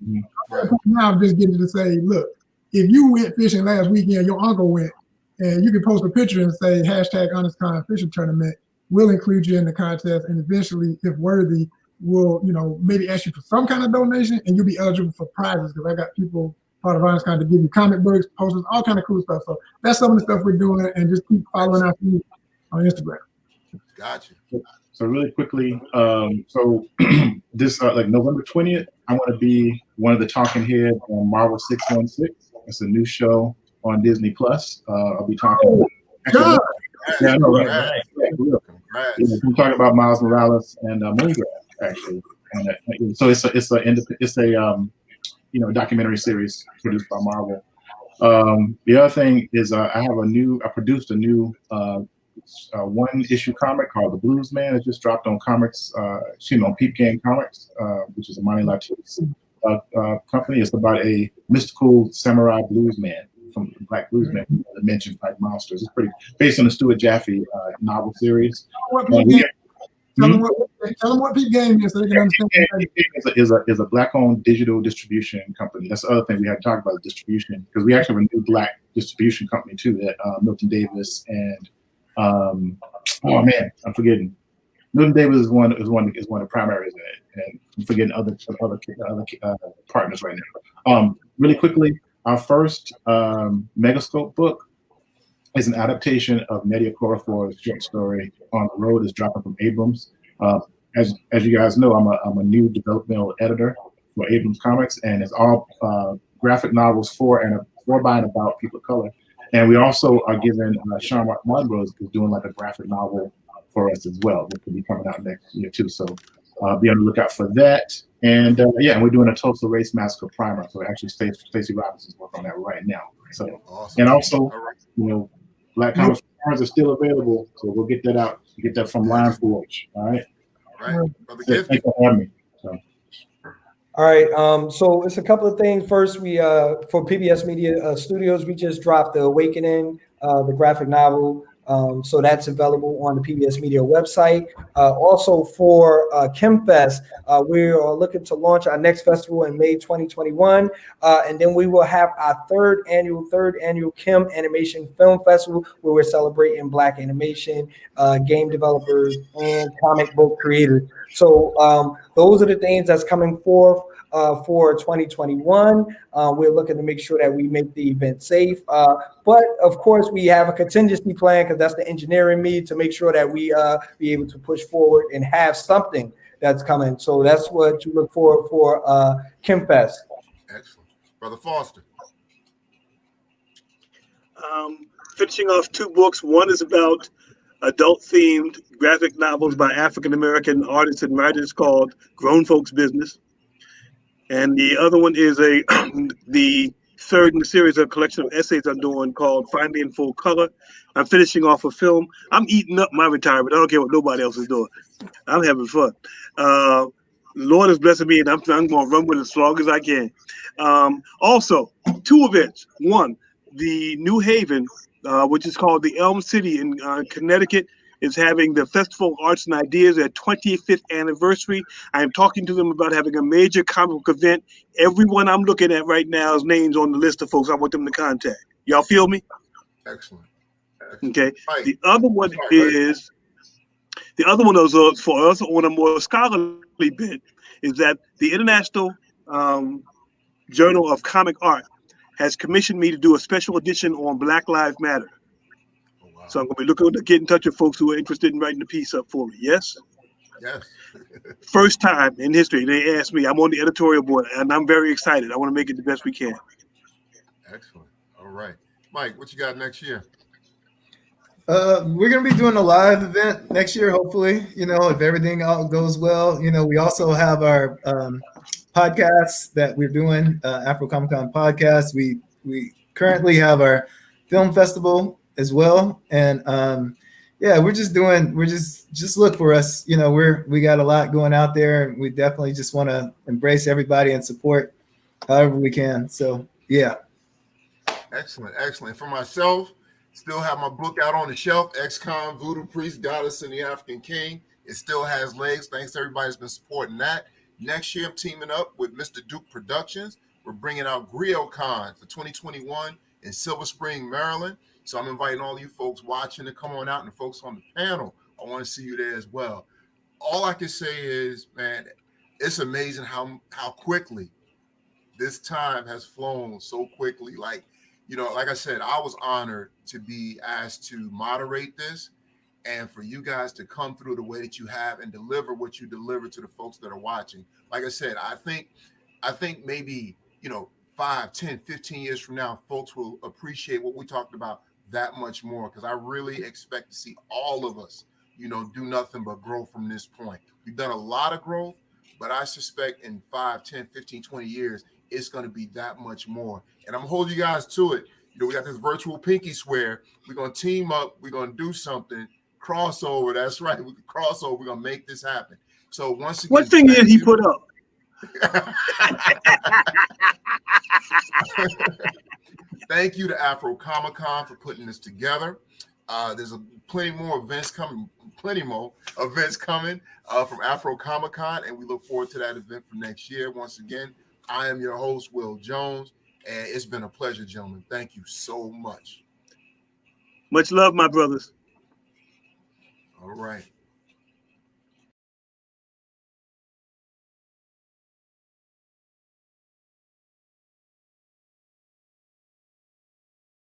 now I'm just getting to say, look, if you went fishing last weekend, your uncle went, and you can post a picture and say #HonestCon fishing tournament. We'll include you in the contest, and eventually, if worthy, we'll maybe ask you for some kind of donation, and you'll be eligible for prizes, because I got people part of Honest Con to give you comic books, posters, all kind of cool stuff. So that's some of the stuff we're doing, and just keep following our feed on Instagram. Gotcha. So really quickly, this like November 20th, I want to be one of the talking heads on Marvel 616. It's a new show on Disney Plus. I'll be talking. I'm talking about Miles Morales and Moongraph, actually. And so it's a documentary series produced by Marvel. The other thing is I produced a new one-issue comic called The Blues Man. It just dropped on comics, on Peep Game Comics, which is a Money Latinx company. It's about a mystical samurai blues man from the Black Blues Man, dimension type monsters. It's pretty based on the Stuart Jaffe novel series. Tell them what Peep Game is so they can understand. Is a Black-owned digital distribution company. That's the other thing we had to talk about, distribution, because we actually have a new Black distribution company too that Milton Davis and I'm forgetting. Milton Davis is one of the primaries in it, and I'm forgetting other partners right now. Really quickly, our first Megascope book is an adaptation of Nnedi Okorafor's short story On the Road is dropping from Abrams. As you guys know, I'm a new developmental editor for Abrams Comics, and it's all graphic novels for by and about people of color. And we also are giving Sean Martin Bros is doing like a graphic novel for us as well, that could be coming out next year too. So be on the lookout for that. And and we're doing a Tulsa Race Massacre primer. So actually, Stacey Robinson's working on that right now. So awesome. And also, Black Comics are still available. So we'll get that out. Get that from Line Forge. All right. All right. Brother Thanks for having me. So. All right, so it's a couple of things. First, we for PBS Media Studios, we just dropped The Awakening, the graphic novel. So that's available on the PBS Media website. Also for ChemFest, we are looking to launch our next festival in May 2021, and then we will have our third annual Chem Animation Film Festival, where we're celebrating Black animation, game developers, and comic book creators. So those are the things that's coming forth for 2021. We're looking to make sure that we make the event safe. But of course, we have a contingency plan, because that's the engineering me, to make sure that we be able to push forward and have something that's coming. So that's what you look for ChemFest. Excellent. Brother Foster. Finishing off 2 books. One is about adult-themed graphic novels by African-American artists and writers called Grown Folks Business. And the other one is the third in the series of a collection of essays I'm doing called Finally in Full Color. I'm finishing off a film. I'm eating up my retirement. I don't care what nobody else is doing. I'm having fun. Lord is blessing me, and I'm going to run with it as long as I can. Also, 2 events. One, the New Haven, which is called the Elm City in Connecticut, is having the Festival of Arts and Ideas, their 25th anniversary. I am talking to them about having a major comic book event. Everyone I'm looking at right now is names on the list of folks I want them to contact. Y'all feel me? Excellent. Okay. The other one is for us on a more scholarly bent, is that the International Journal of Comic Art has commissioned me to do a special edition on Black Lives Matter. So I'm going to be looking to get in touch with folks who are interested in writing the piece up for me. Yes? Yes. First time in history, they asked me. I'm on the editorial board, and I'm very excited. I want to make it the best we can. Excellent. All right. Mike, what you got next year? We're going to be doing a live event next year, hopefully, if everything goes well. We also have our podcasts that we're doing, AfroComicCon podcast. We currently have our film festival as well. And we're just look for us. We got a lot going out there, and we definitely just want to embrace everybody and support however we can. So, yeah. Excellent. Excellent. For myself, still have my book out on the shelf, Ex-Con, Voodoo Priest, Goddess, and the African King. It still has legs. Thanks to everybody that's been supporting that. Next year, I'm teaming up with Mr. Duke Productions. We're bringing out GrioCon for 2021 in Silver Spring, Maryland. So I'm inviting all you folks watching to come on out, and the folks on the panel, I want to see you there as well. All I can say is, man, it's amazing how quickly this time has flown so quickly. Like I said, I was honored to be asked to moderate this, and for you guys to come through the way that you have and deliver what you deliver to the folks that are watching. Like I said, I think maybe 5, 10, 15 years from now, folks will appreciate what we talked about that much more, because I really expect to see all of us, do nothing but grow from this point. We've done a lot of growth, but I suspect in 5, 10, 15, 20 years, it's going to be that much more. And I'm holding you guys to it. We got this virtual pinky swear. We're going to team up. We're going to do something. Crossover. That's right. We can cross over. We're going to make this happen. So once again, what thing did he put up? Thank you to AfroComicCon for putting this together. There's plenty more events coming from AfroComicCon, and we look forward to that event for next year. Once again, I am your host, Will Jones, and it's been a pleasure, gentlemen. Thank you so much. Much love, my brothers. All right.